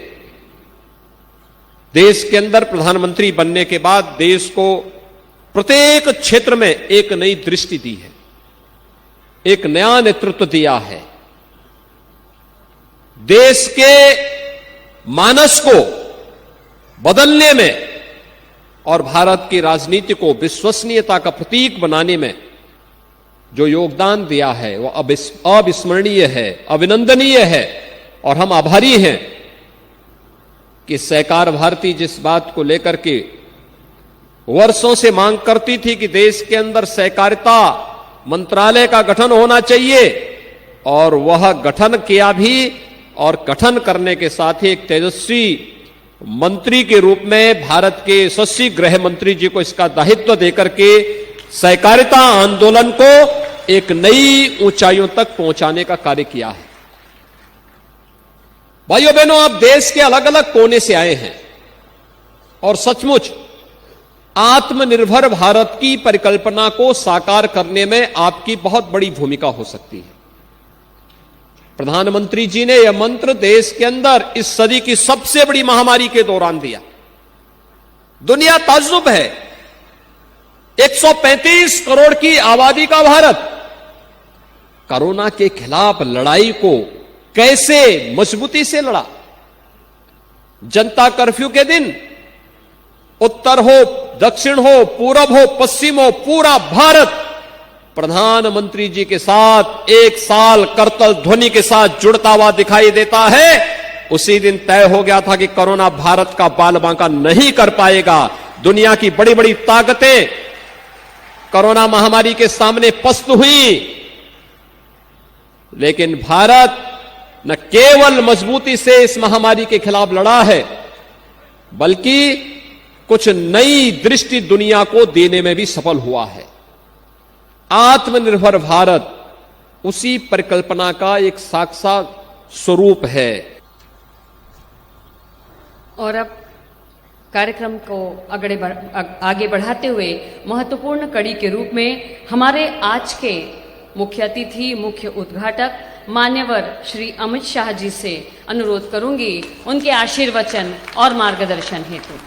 [SPEAKER 5] देश के अंदर प्रधानमंत्री बनने के बाद देश को प्रत्येक क्षेत्र में एक नई दृष्टि दी है, एक नया नेतृत्व दिया है। देश के मानस को बदलने में और भारत की राजनीति को विश्वसनीयता का प्रतीक बनाने में जो योगदान दिया है वह अविस्मरणीय है, अभिनंदनीय है। और हम आभारी हैं कि सहकार भारती जिस बात को लेकर के वर्षों से मांग करती थी कि देश के अंदर सहकारिता मंत्रालय का गठन होना चाहिए, और वह गठन किया भी, और गठन करने के साथ ही एक तेजस्वी मंत्री के रूप में भारत के यशस्वी गृह मंत्री जी को इसका दायित्व देकर के सहकारिता आंदोलन को एक नई ऊंचाइयों तक पहुंचाने का कार्य किया है। भाइयों बहनों, आप देश के अलग अलग कोने से आए हैं और सचमुच आत्मनिर्भर भारत की परिकल्पना को साकार करने में आपकी बहुत बड़ी भूमिका हो सकती है। प्रधानमंत्री जी ने यह मंत्र देश के अंदर इस सदी की सबसे बड़ी महामारी के दौरान दिया। दुनिया ताज्जुब है, 135 करोड़ की आबादी का भारत कोरोना के खिलाफ लड़ाई को कैसे मजबूती से लड़ा। जनता कर्फ्यू के दिन उत्तर हो, दक्षिण हो, पूरब हो, पश्चिम हो, पूरा भारत प्रधानमंत्री जी के साथ एक साल करतल ध्वनि के साथ जुड़ता हुआ दिखाई देता है। उसी दिन तय हो गया था कि कोरोना भारत का बाल बांका नहीं कर पाएगा। दुनिया की बड़ी बड़ी ताकतें कोरोना महामारी के सामने पस्त हुई, लेकिन भारत न केवल मजबूती से इस महामारी के खिलाफ लड़ा है, बल्कि कुछ नई दृष्टि दुनिया को देने में भी सफल हुआ है। आत्मनिर्भर भारत उसी परिकल्पना का एक साक्षात स्वरूप है।
[SPEAKER 1] और अब कार्यक्रम को आगे बढ़ाते हुए महत्वपूर्ण कड़ी के रूप में हमारे आज के मुख्य अतिथि, मुख्य उद्घाटक मान्यवर श्री अमित शाह जी से अनुरोध करूंगी उनके आशीर्वचन और मार्गदर्शन हेतु।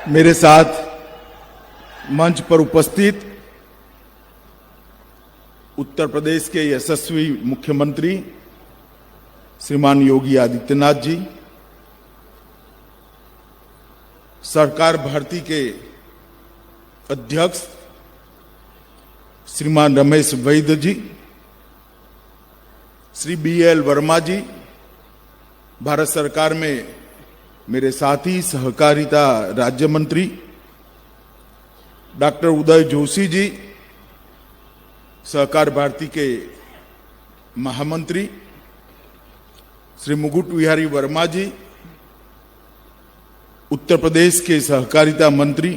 [SPEAKER 6] मेरे साथ मंच पर उपस्थित उत्तर प्रदेश के यशस्वी मुख्यमंत्री श्रीमान योगी आदित्यनाथ जी, सहकार भारती के अध्यक्ष श्रीमान रमेश वैद्य जी, श्री BL वर्मा जी, भारत सरकार में मेरे साथी सहकारिता राज्य मंत्री डॉक्टर उदय जोशी जी, सहकार भारती के महामंत्री श्री मुकुट विहारी वर्मा जी, उत्तर प्रदेश के सहकारिता मंत्री,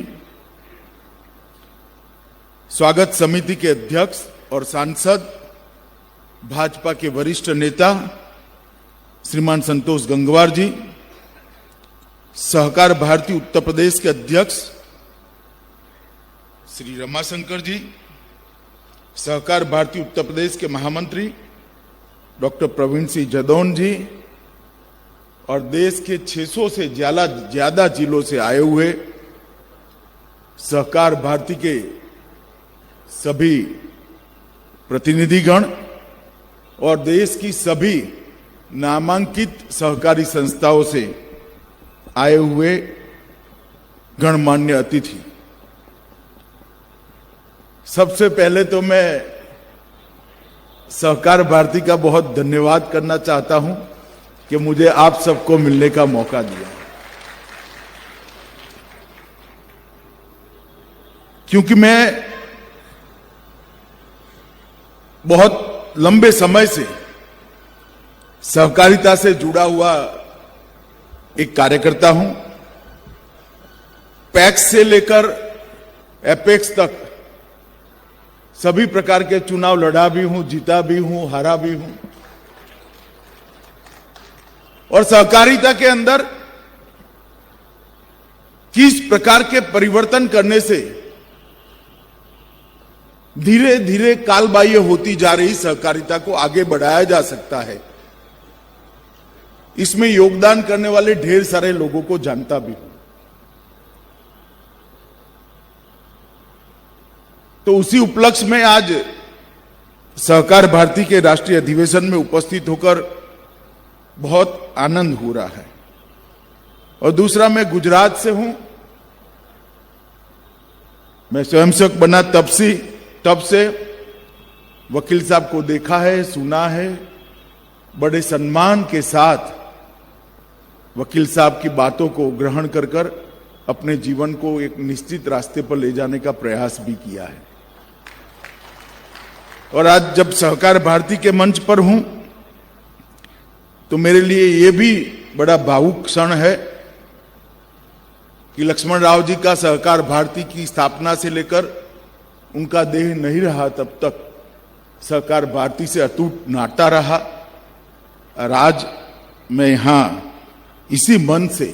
[SPEAKER 6] स्वागत समिति के अध्यक्ष और सांसद, भाजपा के वरिष्ठ नेता श्रीमान संतोष गंगवार जी, सहकार भारती उत्तर प्रदेश के अध्यक्ष श्री रमाशंकर जी, सहकार भारती उत्तर प्रदेश के महामंत्री डॉक्टर प्रवीण सिंह जदौन जी और देश के 600 से ज्यादा जिलों से आए हुए सहकार भारती के सभी प्रतिनिधिगण और देश की सभी नामांकित सहकारी संस्थाओं से आए हुए गणमान्य अतिथि, सबसे पहले तो मैं सहकार भारती का बहुत धन्यवाद करना चाहता हूं कि मुझे आप सबको मिलने का मौका दिया, क्योंकि मैं बहुत लंबे समय से सहकारिता से जुड़ा हुआ एक कार्यकर्ता हूं। पैक्स से लेकर एपेक्स तक सभी प्रकार के चुनाव लड़ा भी हूं, जीता भी हूं, हारा भी हूं, और सहकारिता के अंदर किस प्रकार के परिवर्तन करने से धीरे धीरे कालबाह्य होती जा रही सहकारिता को आगे बढ़ाया जा सकता है, इसमें योगदान करने वाले ढेर सारे लोगों को जानता भी हूं। तो उसी उपलक्ष्य में आज सहकार भारती के राष्ट्रीय अधिवेशन में उपस्थित होकर बहुत आनंद हो रहा है। और दूसरा, मैं गुजरात से हूं। मैं स्वयंसेवक बना तब से वकील साहब को देखा है, सुना है, बड़े सम्मान के साथ वकील साहब की बातों को ग्रहण कर अपने जीवन को एक निश्चित रास्ते पर ले जाने का प्रयास भी किया है। और आज जब सहकार भारती के मंच पर हूं तो मेरे लिए यह भी बड़ा भावुक क्षण है कि लक्ष्मण राव जी का सहकार भारती की स्थापना से लेकर उनका देह नहीं रहा तब तक सहकार भारती से अटूट नाता रहा। और आज मैं यहां इसी मन से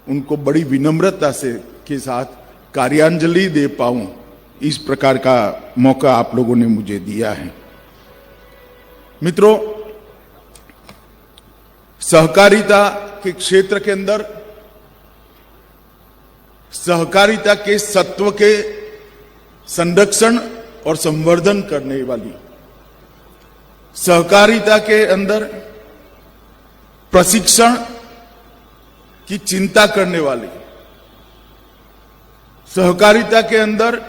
[SPEAKER 6] उनको बड़ी विनम्रता से के साथ कार्यांजलि दे पाऊं, इस प्रकार का मौका आप लोगों ने मुझे दिया है। मित्रों, सहकारिता के क्षेत्र के अंदर सहकारिता के सत्व के संरक्षण और संवर्धन करने वाली, सहकारिता के अंदर प्रशिक्षण की चिंता करने वाली, सहकारिता के अंदर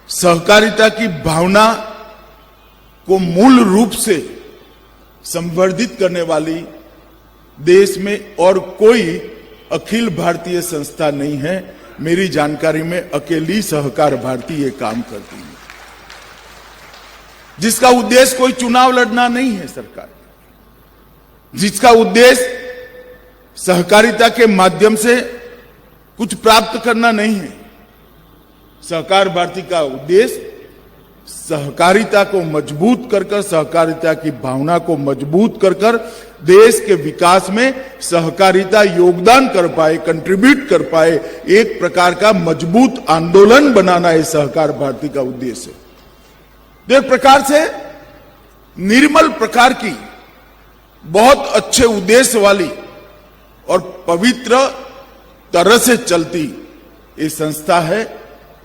[SPEAKER 6] सहकारिता की भावना को मूल रूप से संवर्धित करने वाली देश में और कोई अखिल भारतीय संस्था नहीं है। मेरी जानकारी में अकेली सहकार भारती ये काम करती है, जिसका उद्देश्य कोई चुनाव लड़ना नहीं है सरकार, जिसका उद्देश्य सहकारिता के माध्यम से कुछ प्राप्त करना नहीं है। सहकार भारती का उद्देश्य सहकारिता को मजबूत कर सहकारिता की भावना को मजबूत कर देश के विकास में सहकारिता योगदान कर पाए, कंट्रीब्यूट कर पाए, एक प्रकार का मजबूत आंदोलन बनाना है सहकार भारती का उद्देश्य। एक प्रकार से निर्मल प्रकार की बहुत अच्छे उद्देश्य वाली और पवित्र तरह से चलती ये संस्था है।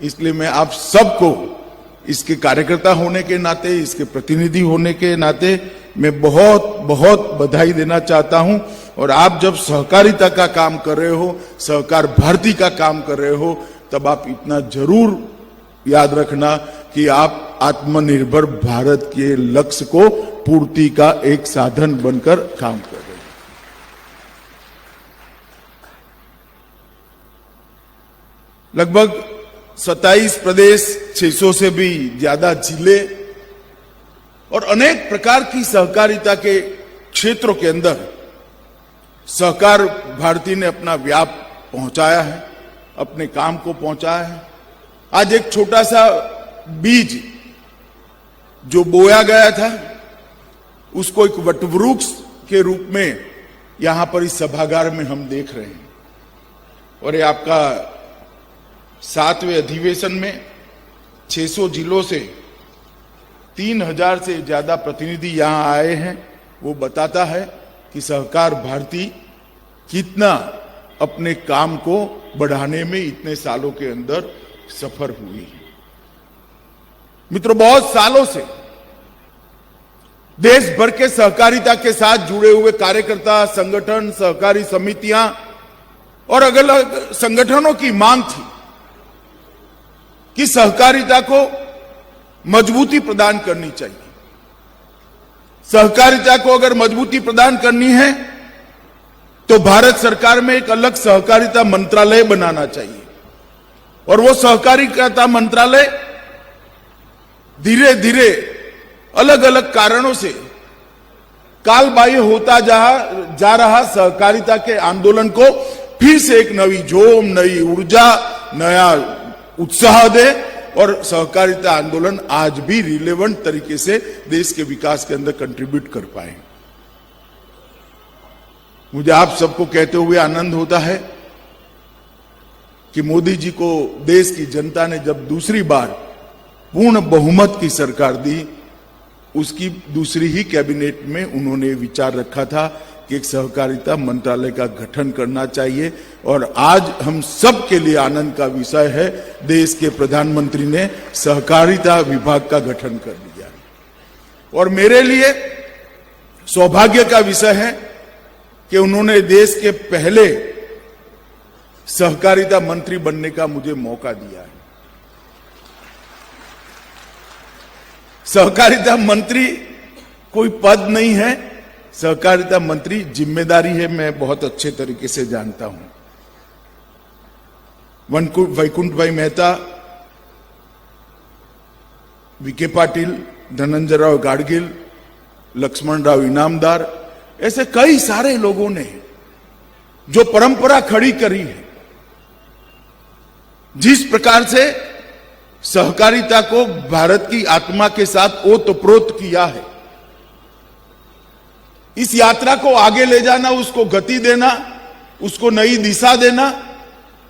[SPEAKER 6] इसलिए मैं आप सबको इसके कार्यकर्ता होने के नाते, इसके प्रतिनिधि होने के नाते मैं बहुत बहुत बधाई देना चाहता हूं। और आप जब सहकारिता का काम कर रहे हो, सहकार भारती का काम कर रहे हो, तब आप इतना जरूर याद रखना कि आप आत्मनिर्भर भारत के लक्ष्य को पूर्ति का एक साधन बनकर काम कर रहे हो। लगभग 27 प्रदेश, 600 से भी ज्यादा जिले और अनेक प्रकार की सहकारिता के क्षेत्रों के अंदर सहकार भारती ने अपना व्याप पहुंचाया है, अपने काम को पहुंचाया है। आज एक छोटा सा बीज जो बोया गया था उसको एक वटवृक्ष के रूप में यहां पर इस सभागार में हम देख रहे हैं। और ये आपका 7वें अधिवेशन में 600 जिलों से 3000 से ज्यादा प्रतिनिधि यहां आए हैं। वो बताता है कि सहकार भारती कितना अपने काम को बढ़ाने में इतने सालों के अंदर सफल हुई है। मित्रों, बहुत सालों से देश भर के सहकारिता के साथ जुड़े हुए कार्यकर्ता, संगठन, सहकारी समितियां और अलग अलग संगठनों की मांग थी कि सहकारिता को मजबूती प्रदान करनी चाहिए। सहकारिता को अगर मजबूती प्रदान करनी है तो भारत सरकार में एक अलग सहकारिता मंत्रालय बनाना चाहिए। और वो सहकारिता मंत्रालय धीरे धीरे अलग अलग कारणों से कालबाह्य होता जा रहा सहकारिता के आंदोलन को फिर से एक नई जोम, नई ऊर्जा, नया उत्साह दे और सहकारिता आंदोलन आज भी रिलेवेंट तरीके से देश के विकास के अंदर कंट्रीब्यूट कर पाए। मुझे आप सबको कहते हुए आनंद होता है कि मोदी जी को देश की जनता ने जब दूसरी बार पूर्ण बहुमत की सरकार दी, उसकी दूसरी ही कैबिनेट में उन्होंने विचार रखा था कि एक सहकारिता मंत्रालय का गठन करना चाहिए। और आज हम सब के लिए आनंद का विषय है, देश के प्रधानमंत्री ने सहकारिता विभाग का गठन कर दिया। और मेरे लिए सौभाग्य का विषय है कि उन्होंने देश के पहले सहकारिता मंत्री बनने का मुझे मौका दिया है। सहकारिता मंत्री कोई पद नहीं है, सहकारिता मंत्री जिम्मेदारी है, मैं बहुत अच्छे तरीके से जानता हूं। वैकुंठ भाई मेहता, वीके पाटिल, धनंजय राव गाडगिल, लक्ष्मण राव इनामदार, ऐसे कई सारे लोगों ने जो परंपरा खड़ी करी है, जिस प्रकार से सहकारिता को भारत की आत्मा के साथ ओतप्रोत किया है, इस यात्रा को आगे ले जाना, उसको गति देना, उसको नई दिशा देना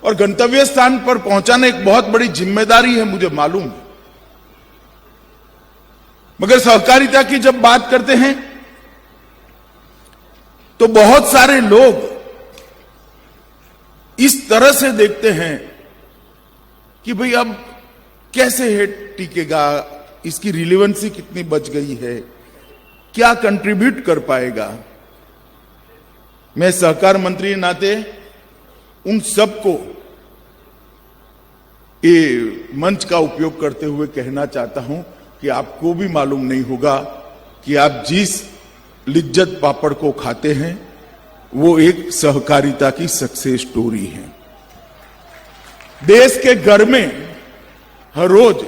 [SPEAKER 6] और गंतव्य स्थान पर पहुंचाना एक बहुत बड़ी जिम्मेदारी है, मुझे मालूम है। मगर सहकारिता की जब बात करते हैं तो बहुत सारे लोग इस तरह से देखते हैं कि भाई अब कैसे है टिकेगा, इसकी रिलेवेंसी कितनी बच गई है, क्या कंट्रीब्यूट कर पाएगा। मैं सहकार मंत्री नाते उन सबको ये मंच का उपयोग करते हुए कहना चाहता हूं कि आपको भी मालूम नहीं होगा कि आप जिस लिज्जत पापड़ को खाते हैं वो एक सहकारिता की सक्सेस स्टोरी है। देश के घर में हर रोज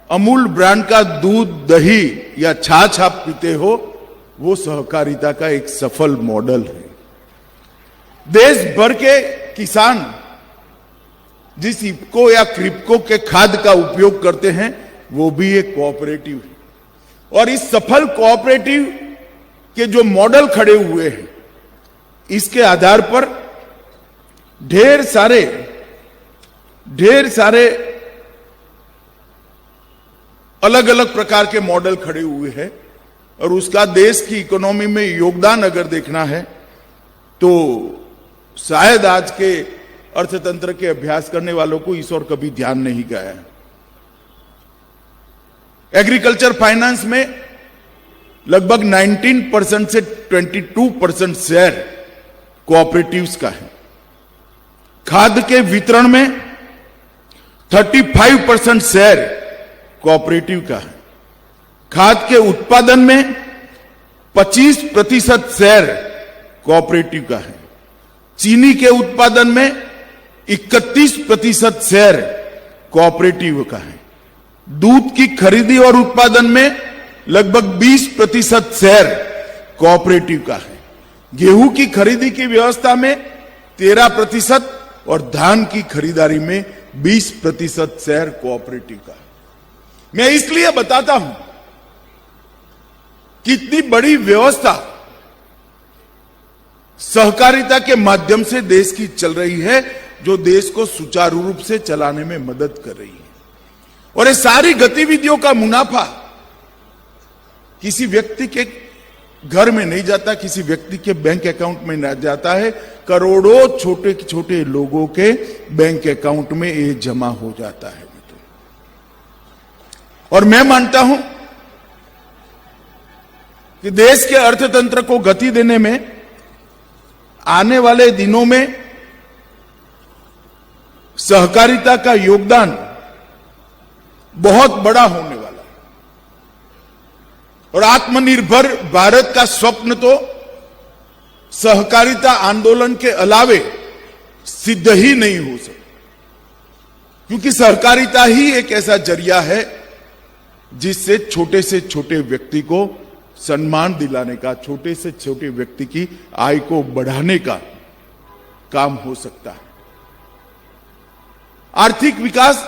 [SPEAKER 6] अमूल ब्रांड का दूध, दही या छाछ आप पीते हो, वो सहकारिता का एक सफल मॉडल है। देश भर के किसान जिस इफ्को या क्रिप्को के खाद का उपयोग करते हैं वो भी एक कोऑपरेटिव है। और इस सफल कोऑपरेटिव के जो मॉडल खड़े हुए हैं, इसके आधार पर ढेर सारे अलग अलग प्रकार के मॉडल खड़े हुए हैं। और उसका देश की इकोनॉमी में योगदान अगर देखना है तो शायद आज के अर्थतंत्र के अभ्यास करने वालों को इस और कभी ध्यान नहीं गया है। एग्रीकल्चर फाइनेंस में लगभग 19% से 22% शेयर कोऑपरेटिव्स का है। खाद के वितरण में 35% शेयर कोऑपरेटिव का है। खाद के उत्पादन में 25% शेयर कोऑपरेटिव का है। चीनी के उत्पादन में 31% शेयर कोऑपरेटिव का है। दूध की खरीदी और उत्पादन में लगभग 20% शेयर कोऑपरेटिव का है। गेहूं की खरीदी की व्यवस्था में 13% और धान की खरीदारी में 20% शेयर कोऑपरेटिव का। मैं इसलिए बताता हूं कि इतनी बड़ी व्यवस्था सहकारिता के माध्यम से देश की चल रही है, जो देश को सुचारू रूप से चलाने में मदद कर रही है। और ये सारी गतिविधियों का मुनाफा किसी व्यक्ति के घर में नहीं जाता, किसी व्यक्ति के बैंक अकाउंट में नहीं जाता है, करोड़ों छोटे छोटे लोगों के बैंक अकाउंट में ये जमा हो जाता है। और मैं मानता हूं कि देश के अर्थतंत्र को गति देने में आने वाले दिनों में सहकारिता का योगदान बहुत बड़ा होने वाला है। और आत्मनिर्भर भारत का स्वप्न तो सहकारिता आंदोलन के अलावे सिद्ध ही नहीं हो सकता, क्योंकि सहकारिता ही एक ऐसा जरिया है जिससे छोटे से छोटे व्यक्ति को सम्मान दिलाने का, छोटे से छोटे व्यक्ति की आय को बढ़ाने का काम हो सकता है। आर्थिक विकास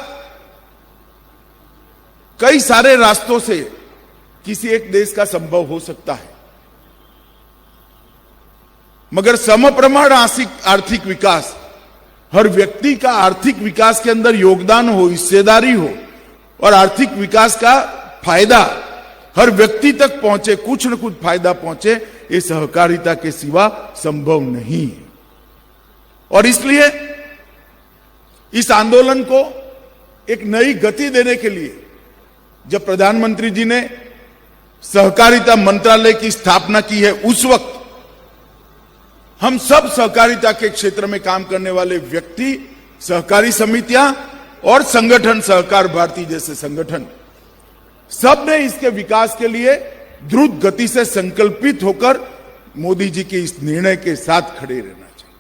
[SPEAKER 6] कई सारे रास्तों से किसी एक देश का संभव हो सकता है, मगर समप्रमाण आर्थिक विकास, हर व्यक्ति का आर्थिक विकास के अंदर योगदान हो, हिस्सेदारी हो और आर्थिक विकास का फायदा हर व्यक्ति तक पहुंचे, कुछ न कुछ फायदा पहुंचे, ये सहकारिता के सिवा संभव नहीं है। और इसलिए इस आंदोलन को एक नई गति देने के लिए जब प्रधानमंत्री जी ने सहकारिता मंत्रालय की स्थापना की है, उस वक्त हम सब सहकारिता के क्षेत्र में काम करने वाले व्यक्ति, सहकारी समितियां और संगठन, सहकार भारती जैसे संगठन, सब ने इसके विकास के लिए द्रुत गति से संकल्पित होकर मोदी जी के इस निर्णय के साथ खड़े रहना चाहिए।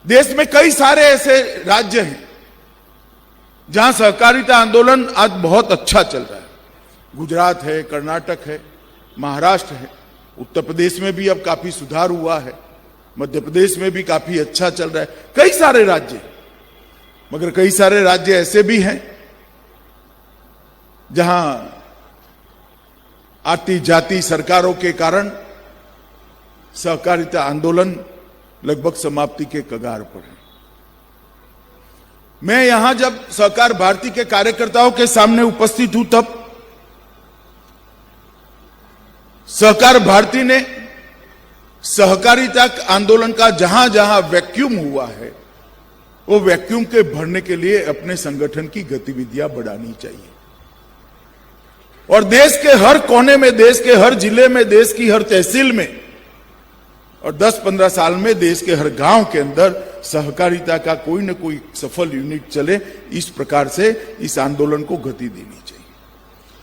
[SPEAKER 6] देश में कई सारे ऐसे राज्य हैं जहां सहकारिता आंदोलन आज बहुत अच्छा चल रहा है। गुजरात है, कर्नाटक है, महाराष्ट्र है, उत्तर प्रदेश में भी अब काफी सुधार हुआ है, मध्य प्रदेश में भी काफी अच्छा चल रहा है, कई सारे राज्य। मगर कई सारे राज्य ऐसे भी हैं जहां आती जाती सरकारों के कारण सहकारिता आंदोलन लगभग समाप्ति के कगार पर है। मैं यहां जब सहकार भारती के कार्यकर्ताओं के सामने उपस्थित हूं, तब सहकार भारती ने सहकारिता आंदोलन का जहां जहां वैक्यूम हुआ है, वो वैक्यूम के भरने के लिए अपने संगठन की गतिविधियां बढ़ानी चाहिए। और देश के हर कोने में, देश के हर जिले में, देश की हर तहसील में और 10-15 साल में देश के हर गांव के अंदर सहकारिता का कोई न कोई सफल यूनिट चले, इस प्रकार से इस आंदोलन को गति देनी चाहिए।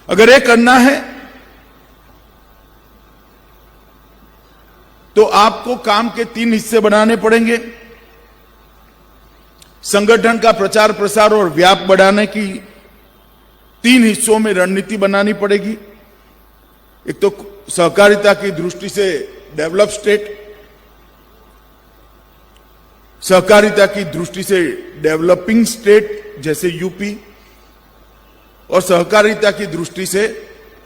[SPEAKER 6] अगर ये करना है तो आपको काम के 3 हिस्से बनाने पड़ेंगे। संगठन का प्रचार प्रसार और व्याप बढ़ाने की 3 हिस्सों में रणनीति बनानी पड़ेगी। एक तो सहकारिता की दृष्टि से डेवलप स्टेट, सहकारिता की दृष्टि से डेवलपिंग स्टेट जैसे यूपी, और सहकारिता की दृष्टि से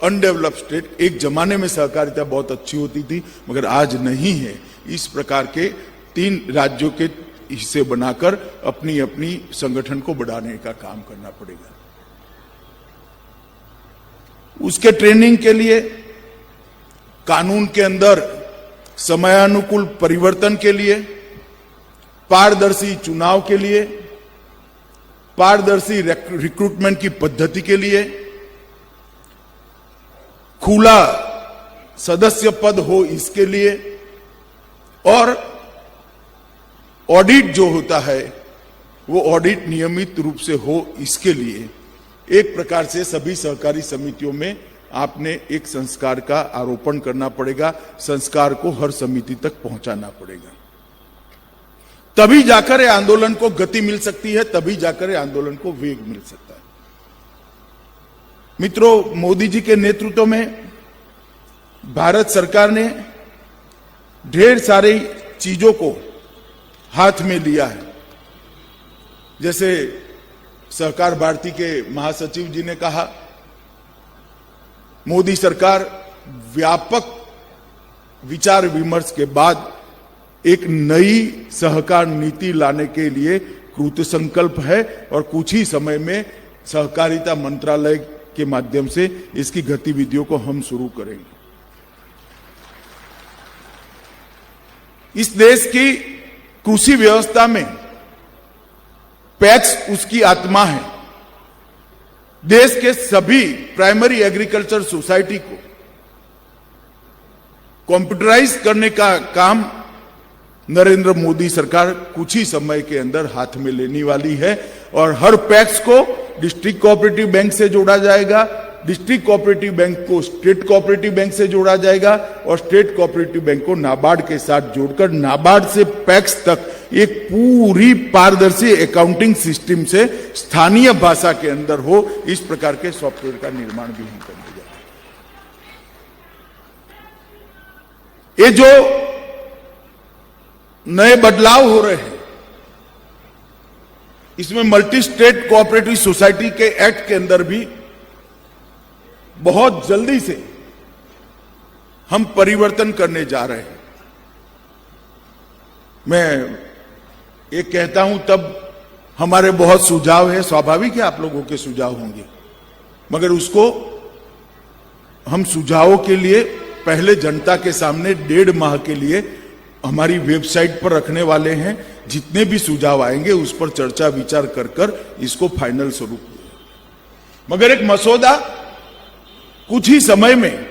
[SPEAKER 6] अनडेवलप्ड स्टेट। एक जमाने में सहकारिता बहुत अच्छी होती थी, मगर आज नहीं है। इस प्रकार के 3 राज्यों के हिस्से बनाकर अपनी अपनी संगठन को बढ़ाने का काम करना पड़ेगा। उसके ट्रेनिंग के लिए कानून के अंदर समयानुकूल परिवर्तन के लिए, पारदर्शी चुनाव के लिए, पारदर्शी रिक्रूटमेंट की पद्धति के लिए, खुला सदस्य पद हो इसके लिए, और ऑडिट जो होता है वो ऑडिट नियमित रूप से हो इसके लिए एक प्रकार से सभी सहकारी समितियों में आपने एक संस्कार का आरोपण करना पड़ेगा, संस्कार को हर समिति तक पहुंचाना पड़ेगा। तभी जाकर ये आंदोलन को गति मिल सकती है, तभी जाकर ये आंदोलन को वेग मिल सकता है। मित्रों, मोदी जी के नेतृत्व में भारत सरकार ने ढेर सारी चीजों को हाथ में लिया है। जैसे सहकार भारती के महासचिव जी ने कहा, मोदी सरकार व्यापक विचार विमर्श के बाद एक नई सहकार नीति लाने के लिए कृत संकल्प है और कुछ ही समय में सहकारिता मंत्रालय के माध्यम से इसकी गतिविधियों को हम शुरू करेंगे। इस देश की कृषि व्यवस्था में पैक्स उसकी आत्मा है। देश के सभी प्राइमरी एग्रीकल्चर सोसाइटी को कंप्यूटराइज करने का काम नरेंद्र मोदी सरकार कुछ ही समय के अंदर हाथ में लेने वाली है और हर पैक्स को डिस्ट्रिक्ट कोऑपरेटिव बैंक से जोड़ा जाएगा, डिस्ट्रिक्ट कोऑपरेटिव बैंक को स्टेट कोऑपरेटिव बैंक से जोड़ा जाएगा और स्टेट कोऑपरेटिव बैंक को नाबार्ड के साथ जोड़कर नाबार्ड से पैक्स तक एक पूरी पारदर्शी अकाउंटिंग सिस्टम से स्थानीय भाषा के अंदर हो, इस प्रकार के सॉफ्टवेयर का निर्माण भी हम करने जा रहे हैं। ये जो नए बदलाव हो रहे हैं, इसमें मल्टी स्टेट कोऑपरेटिव सोसाइटी के एक्ट के अंदर भी बहुत जल्दी से हम परिवर्तन करने जा रहे हैं। मैं ये कहता हूं तब हमारे बहुत सुझाव है, स्वाभाविक है आप लोगों के सुझाव होंगे, मगर उसको हम सुझावों के लिए पहले जनता के सामने 1.5 माह के लिए हमारी वेबसाइट पर रखने वाले हैं। जितने भी सुझाव आएंगे उस पर चर्चा विचार कर इसको फाइनल स्वरूप दें। मगर एक मसौदा कुछ ही समय में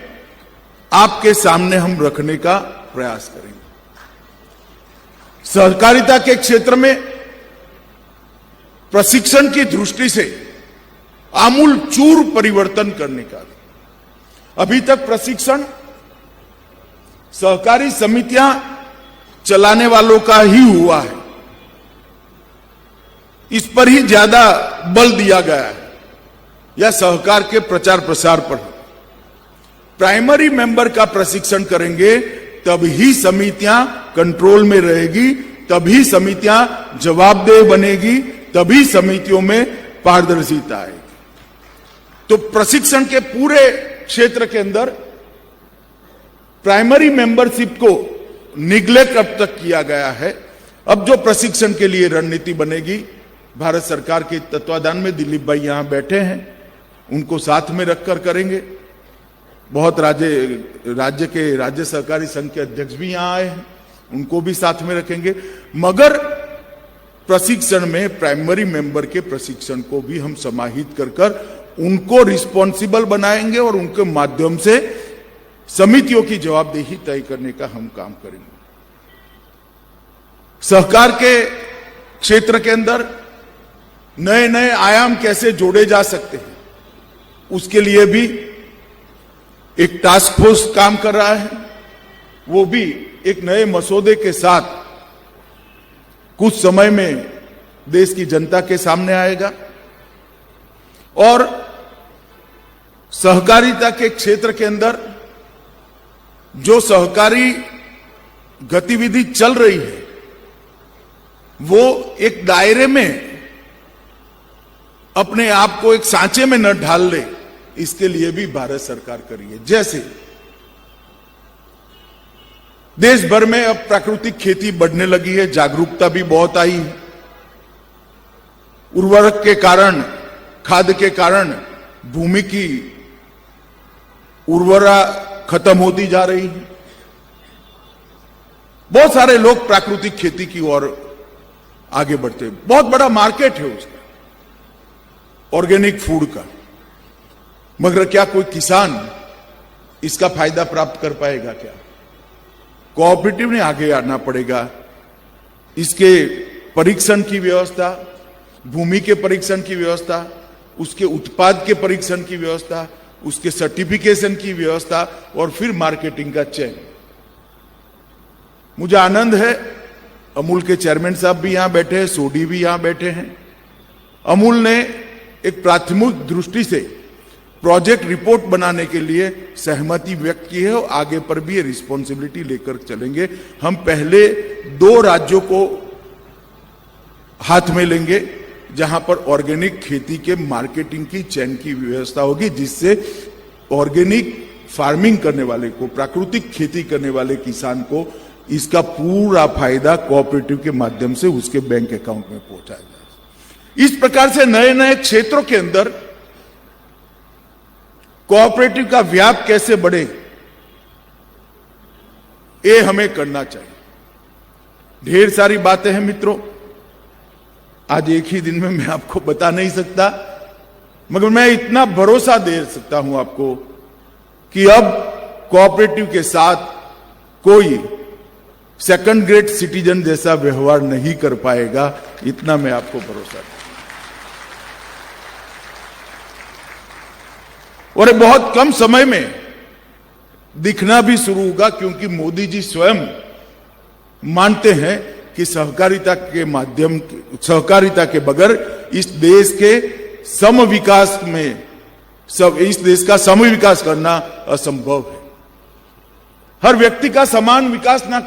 [SPEAKER 6] आपके सामने हम रखने का प्रयास करेंगे। सहकारिता के क्षेत्र में प्रशिक्षण की दृष्टि से आमूल चूर परिवर्तन करने का। अभी तक प्रशिक्षण सहकारी समितियां चलाने वालों का ही हुआ है, इस पर ही ज्यादा बल दिया गया है या सहकार के प्रचार प्रसार पर। प्राइमरी मेंबर का प्रशिक्षण करेंगे तभी समितियां कंट्रोल में रहेगी, तभी समितियां जवाबदेह बनेगी, तभी समितियों में पारदर्शिता आएगी। तो प्रशिक्षण के पूरे क्षेत्र के अंदर प्राइमरी मेंबरशिप को निग्लेक्ट अब तक किया गया है। अब जो प्रशिक्षण के लिए रणनीति बनेगी, भारत सरकार के तत्वाधान में दिलीप भाई यहां बैठे हैं, उनको साथ में रखकर करेंगे। बहुत राज्य के राज्य सहकारी संघ के अध्यक्ष भी यहां आए हैं, उनको भी साथ में रखेंगे। मगर प्रशिक्षण में प्राइमरी मेंबर के प्रशिक्षण को भी हम समाहित कर उनको रिस्पॉन्सिबल बनाएंगे और उनके माध्यम से समितियों की जवाबदेही तय करने का हम काम करेंगे। सहकार के क्षेत्र के अंदर नए नए आयाम कैसे जोड़े जा सकते हैं, उसके लिए भी एक टास्क फोर्स काम कर रहा है। वो भी एक नए मसौदे के साथ कुछ समय में देश की जनता के सामने आएगा और सहकारिता के क्षेत्र के अंदर जो सहकारी गतिविधि चल रही है वो एक दायरे में अपने आप को एक सांचे में न ढाल ले, इसके लिए भी भारत सरकार करी है। जैसे देश भर में अब प्राकृतिक खेती बढ़ने लगी है, जागरूकता भी बहुत आई है। उर्वरक के कारण, खाद के कारण भूमि की उर्वरा खत्म होती जा रही है। बहुत सारे लोग प्राकृतिक खेती की ओर आगे बढ़ते हैं। बहुत बड़ा मार्केट है उसका, ऑर्गेनिक फूड का। मगर क्या कोई किसान इसका फायदा प्राप्त कर पाएगा? क्या कोऑपरेटिव ने आगे आना पड़ेगा। इसके परीक्षण की व्यवस्था, भूमि के परीक्षण की व्यवस्था, उसके उत्पाद के परीक्षण की व्यवस्था, उसके सर्टिफिकेशन की व्यवस्था और फिर मार्केटिंग का चयन। मुझे आनंद है अमूल के चेयरमैन साहब भी यहां बैठे हैं, सोडी भी यहां बैठे हैं। अमूल ने एक प्राथमिक दृष्टि से प्रोजेक्ट रिपोर्ट बनाने के लिए सहमति व्यक्त की है और आगे पर भी ये रिस्पॉन्सिबिलिटी लेकर चलेंगे। हम पहले 2 राज्यों को हाथ में लेंगे जहां पर ऑर्गेनिक खेती के मार्केटिंग की चेन की व्यवस्था होगी, जिससे ऑर्गेनिक फार्मिंग करने वाले को, प्राकृतिक खेती करने वाले किसान को इसका पूरा फायदा कोऑपरेटिव के माध्यम से उसके बैंक अकाउंट में पहुंचाया जाए। इस प्रकार से नए नए क्षेत्रों के अंदर कोऑपरेटिव का व्याप कैसे बढ़े, ये हमें करना चाहिए। ढेर सारी बातें हैं मित्रों, आज एक ही दिन में मैं आपको बता नहीं सकता, मगर मैं इतना भरोसा दे सकता हूं आपको कि अब कोऑपरेटिव के साथ कोई सेकंड ग्रेड सिटीजन जैसा व्यवहार नहीं कर पाएगा, इतना मैं आपको भरोसा दूं। और ये बहुत कम समय में दिखना भी शुरू होगा, क्योंकि मोदी जी स्वयं मानते हैं कि सहकारिता के माध्यम, सहकारिता के बगैर इस देश के सम विकास में, इस देश का सम विकास करना असंभव है। हर व्यक्ति का समान विकास ना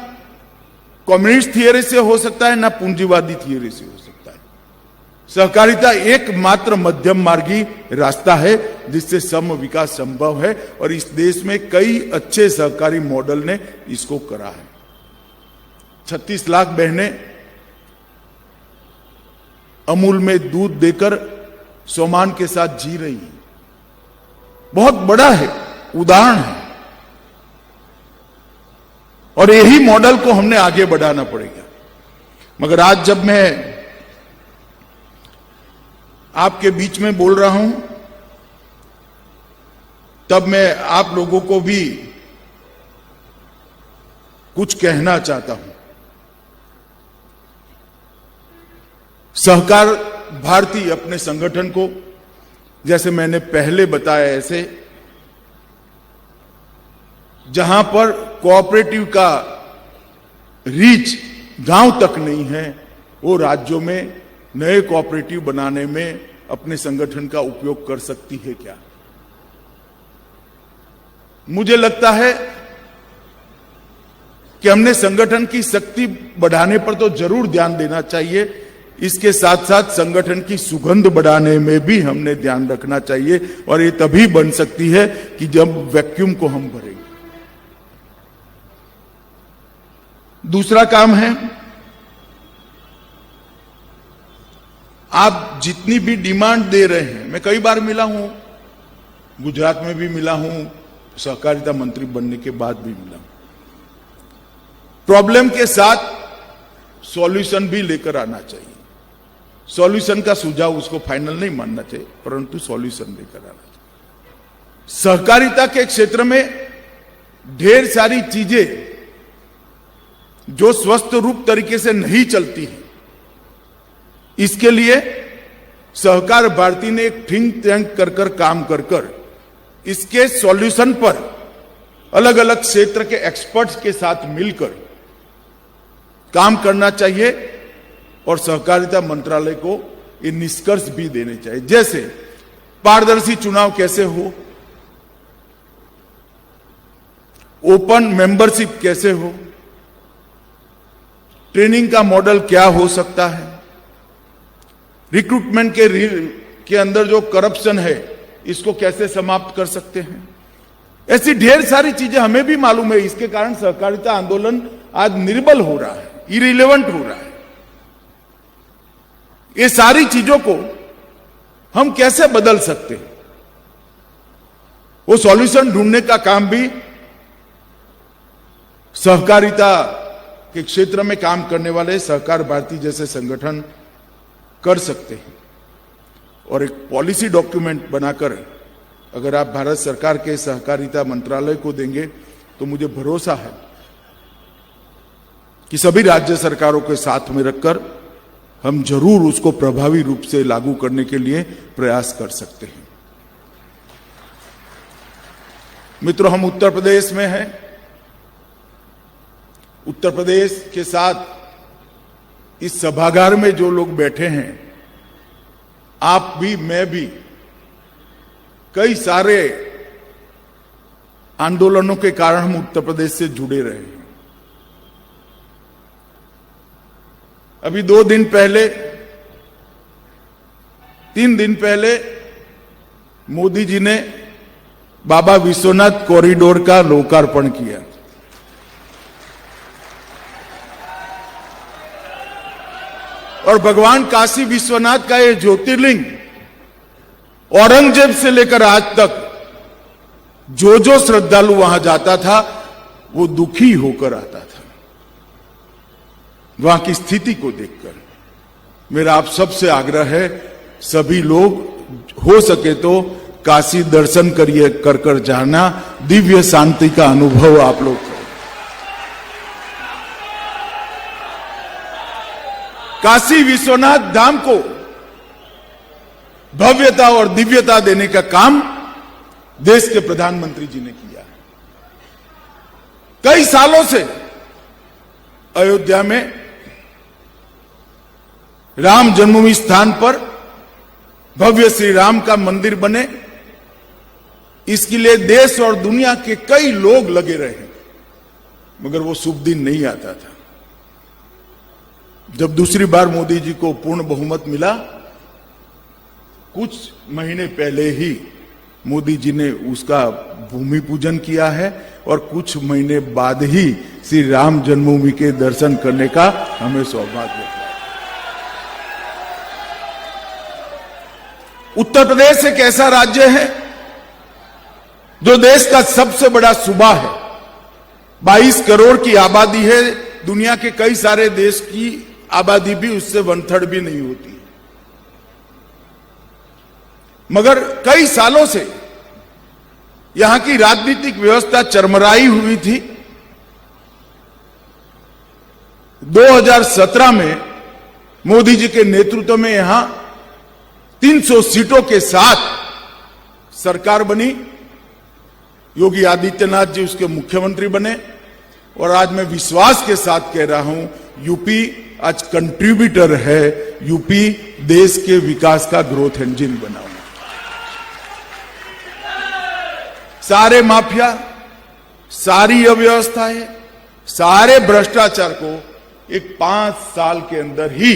[SPEAKER 6] कम्युनिस्ट थियरी से हो सकता है, ना पूंजीवादी थियरी से हो सकता है। सहकारिता एकमात्र मध्यम मार्गी रास्ता है जिससे सम विकास संभव है, और इस देश में कई अच्छे सहकारी मॉडल ने इसको करा है। 36 लाख बहनें अमूल में दूध देकर सम्मान के साथ जी रही हैं। बहुत बड़ा है, उदाहरण है, और यही मॉडल को हमने आगे बढ़ाना पड़ेगा। मगर आज जब मैं आपके बीच में बोल रहा हूं, तब मैं आप लोगों को भी कुछ कहना चाहता हूं। सहकार भारती अपने संगठन को, जैसे मैंने पहले बताया, ऐसे जहां पर कोऑपरेटिव का रीच गांव तक नहीं है, वो राज्यों में नए कोऑपरेटिव बनाने में अपने संगठन का उपयोग कर सकती है क्या? मुझे लगता है कि हमने संगठन की शक्ति बढ़ाने पर तो जरूर ध्यान देना चाहिए, इसके साथ साथ संगठन की सुगंध बढ़ाने में भी हमने ध्यान रखना चाहिए, और ये तभी बन सकती है कि जब वैक्यूम को हम भरेंगे। दूसरा काम है, आप जितनी भी डिमांड दे रहे हैं, मैं कई बार मिला हूं, गुजरात में भी मिला हूं, सहकारिता मंत्री बनने के बाद भी मिला हूं, प्रॉब्लम के साथ सॉल्यूशन भी लेकर आना चाहिए। सॉल्यूशन का सुझाव उसको फाइनल नहीं मानना चाहिए, परंतु सॉल्यूशन लेकर आना चाहिए। सहकारिता के क्षेत्र में ढेर सारी चीजें जो स्वस्थ रूप तरीके से नहीं चलती हैं, इसके लिए सहकार भारती ने एक थिंक टैंक कर काम कर इसके सॉल्यूशन पर अलग अलग क्षेत्र के एक्सपर्ट्स के साथ मिलकर काम करना चाहिए, और सहकारिता मंत्रालय को ये निष्कर्ष भी देने चाहिए। जैसे पारदर्शी चुनाव कैसे हो, ओपन मेंबरशिप कैसे हो, ट्रेनिंग का मॉडल क्या हो सकता है, रिक्रूटमेंट के अंदर जो करप्शन है इसको कैसे समाप्त कर सकते हैं। ऐसी ढेर सारी चीजें हमें भी मालूम है, इसके कारण सहकारिता आंदोलन आज निर्बल हो रहा है, इरिलेवेंट हो रहा है। ये सारी चीजों को हम कैसे बदल सकते हैं, वो सॉल्यूशन ढूंढने का काम भी सहकारिता के क्षेत्र में काम करने वाले सहकार भारती जैसे संगठन कर सकते हैं। और एक पॉलिसी डॉक्यूमेंट बनाकर अगर आप भारत सरकार के सहकारिता मंत्रालय को देंगे तो मुझे भरोसा है कि सभी राज्य सरकारों के साथ में रखकर हम जरूर उसको प्रभावी रूप से लागू करने के लिए प्रयास कर सकते हैं। मित्रों, हम उत्तर प्रदेश में हैं। उत्तर प्रदेश के साथ इस सभागार में जो लोग बैठे हैं, आप भी, मैं भी, कई सारे आंदोलनों के कारण हम उत्तर प्रदेश से जुड़े रहे हैं। अभी 3 दिन पहले मोदी जी ने बाबा विश्वनाथ कॉरिडोर का लोकार्पण किया। और भगवान काशी विश्वनाथ का ये ज्योतिर्लिंग औरंगजेब से लेकर आज तक जो श्रद्धालु वहां जाता था वो दुखी होकर आता था, वहां की स्थिति को देखकर। मेरा आप सबसे आग्रह है, सभी लोग हो सके तो काशी दर्शन करिए, कर जाना, दिव्य शांति का अनुभव आप लोग करें। काशी विश्वनाथ धाम को भव्यता और दिव्यता देने का काम देश के प्रधानमंत्री जी ने किया है। कई सालों से अयोध्या में राम जन्मभूमि स्थान पर भव्य श्री राम का मंदिर बने, इसके लिए देश और दुनिया के कई लोग लगे रहे, मगर वो शुभ दिन नहीं आता था। जब दूसरी बार मोदी जी को पूर्ण बहुमत मिला, कुछ महीने पहले ही मोदी जी ने उसका भूमि पूजन किया है और कुछ महीने बाद ही श्री राम जन्मभूमि के दर्शन करने का हमें सौभाग्य मिला। उत्तर प्रदेश एक ऐसा राज्य है जो देश का सबसे बड़ा सूबा है। 22 करोड़ की आबादी है। दुनिया के कई सारे देश की आबादी भी उससे 1/3 भी नहीं होती। मगर कई सालों से यहां की राजनीतिक व्यवस्था चरमराई हुई थी। 2017 में मोदी जी के नेतृत्व में यहां 300 सीटों के साथ सरकार बनी। योगी आदित्यनाथ जी उसके मुख्यमंत्री बने और आज मैं विश्वास के साथ कह रहा हूं, यूपी आज कंट्रीब्यूटर है। यूपी देश के विकास का ग्रोथ इंजन बना हुआ। सारे माफिया, सारी अव्यवस्थाएं, सारे भ्रष्टाचार को एक 5 साल के अंदर ही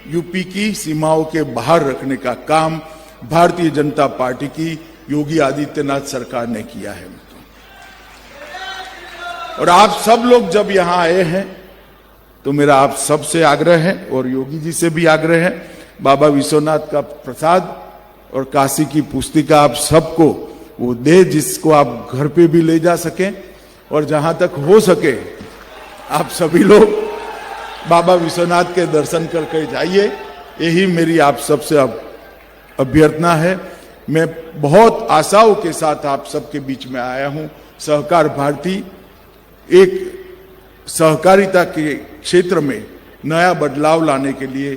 [SPEAKER 6] यूपी की सीमाओं के बाहर रखने का काम भारतीय जनता पार्टी की योगी आदित्यनाथ सरकार ने किया है। और आप सब लोग जब यहां आए हैं तो मेरा आप सबसे आग्रह है और योगी जी से भी आग्रह है, बाबा विश्वनाथ का प्रसाद और काशी की पुस्तिका आप सबको वो दे, जिसको आप घर पे भी ले जा सकें। और जहां तक हो सके आप सभी लोग बाबा विश्वनाथ के दर्शन करके जाइए। यही मेरी आप सबसे अभ्यर्थना है। मैं बहुत आशाओं के साथ आप सबके बीच में आया हूं। सहकार भारती एक सहकारिता के क्षेत्र में नया बदलाव लाने के लिए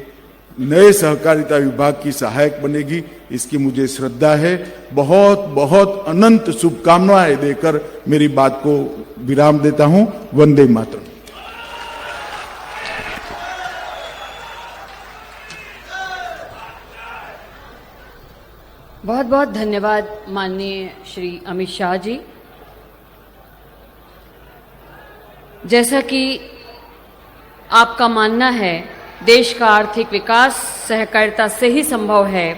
[SPEAKER 6] नए सहकारिता विभाग की सहायक बनेगी, इसकी मुझे श्रद्धा है। बहुत बहुत अनंत शुभकामनाएं देकर मेरी बात को विराम देता हूं। वंदे मातरम।
[SPEAKER 1] बहुत बहुत धन्यवाद माननीय श्री अमित शाह जी। जैसा कि आपका मानना है, देश का आर्थिक विकास सहकारिता से ही संभव है।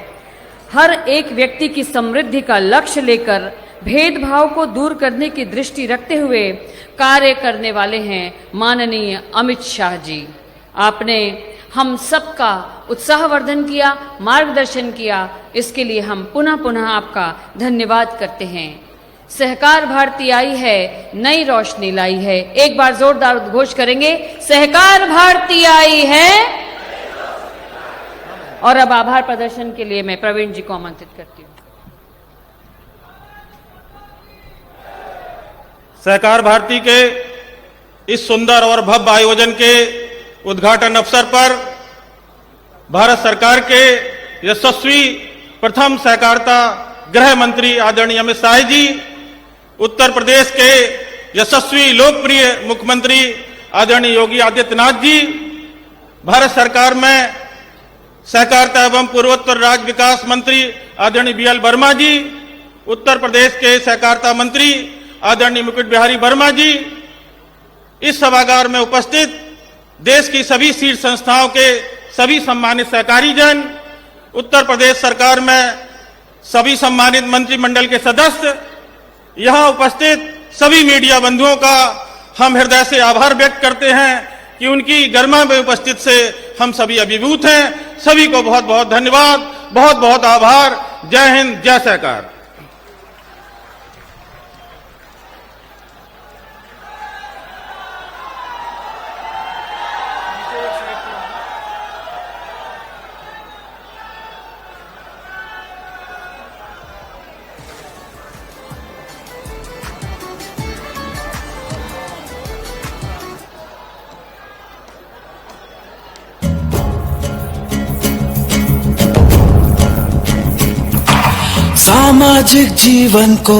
[SPEAKER 1] हर एक व्यक्ति की समृद्धि का लक्ष्य लेकर भेदभाव को दूर करने की दृष्टि रखते हुए कार्य करने वाले हैं माननीय अमित शाह जी। आपने हम सबका उत्साहवर्धन किया, मार्गदर्शन किया, इसके लिए हम पुनः पुनः आपका धन्यवाद करते हैं। सहकार भारती आई है, नई रोशनी लाई है। एक बार जोरदार उद्घोष करेंगे, सहकार भारती आई है। और अब आभार प्रदर्शन के लिए मैं प्रवीण जी को आमंत्रित करती हूं।
[SPEAKER 7] सहकार भारती के इस सुंदर और भव्य आयोजन के उद्घाटन अवसर पर भारत सरकार के यशस्वी प्रथम सहकारिता गृह मंत्री आदरणीय अमित शाह जी, उत्तर प्रदेश के यशस्वी लोकप्रिय मुख्यमंत्री आदरणीय योगी आदित्यनाथ जी, भारत सरकार में सहकारिता एवं पूर्वोत्तर राज्य विकास मंत्री आदरणीय BL वर्मा जी, उत्तर प्रदेश के सहकारिता मंत्री आदरणीय मुकुट बिहारी वर्मा जी, इस सभागार में उपस्थित देश की सभी शीर्ष संस्थाओं के सभी सम्मानित सहकारी जन, उत्तर प्रदेश सरकार में सभी सम्मानित मंत्रिमंडल के सदस्य, यहां उपस्थित सभी मीडिया बंधुओं का हम हृदय से आभार व्यक्त करते हैं कि उनकी गरिमा में उपस्थित से हम सभी अभिभूत हैं। सभी को बहुत बहुत धन्यवाद, बहुत बहुत आभार। जय हिंद, जय सहकार।
[SPEAKER 4] सामाजिक जीवन को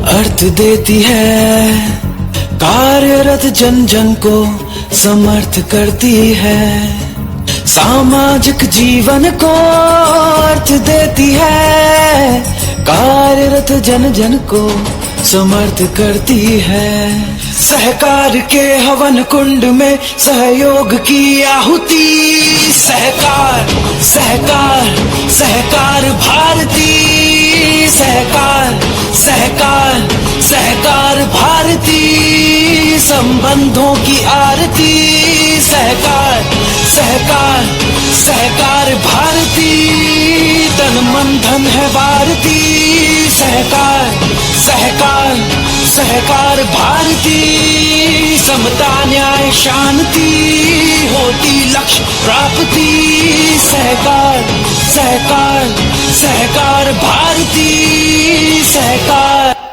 [SPEAKER 4] अर्थ देती है, कार्यरत जन जन को समर्थ करती है। सामाजिक जीवन को अर्थ देती है, कार्यरत जन जन को समर्थ करती है। सहकार के हवन कुंड में सहयोग की आहुति, सहकार सहकार सहकार भारती, सहकार सहकार सहकार भारती, संबंधों की आरती, सहकार सहकार सहकार भारती, तन मन धन है भारती, सहकार सहकार सहकार भारती, समता न्याय शांति होती लक्ष्य प्राप्ति, सहकार सहकार सहकार भारती, सहकार।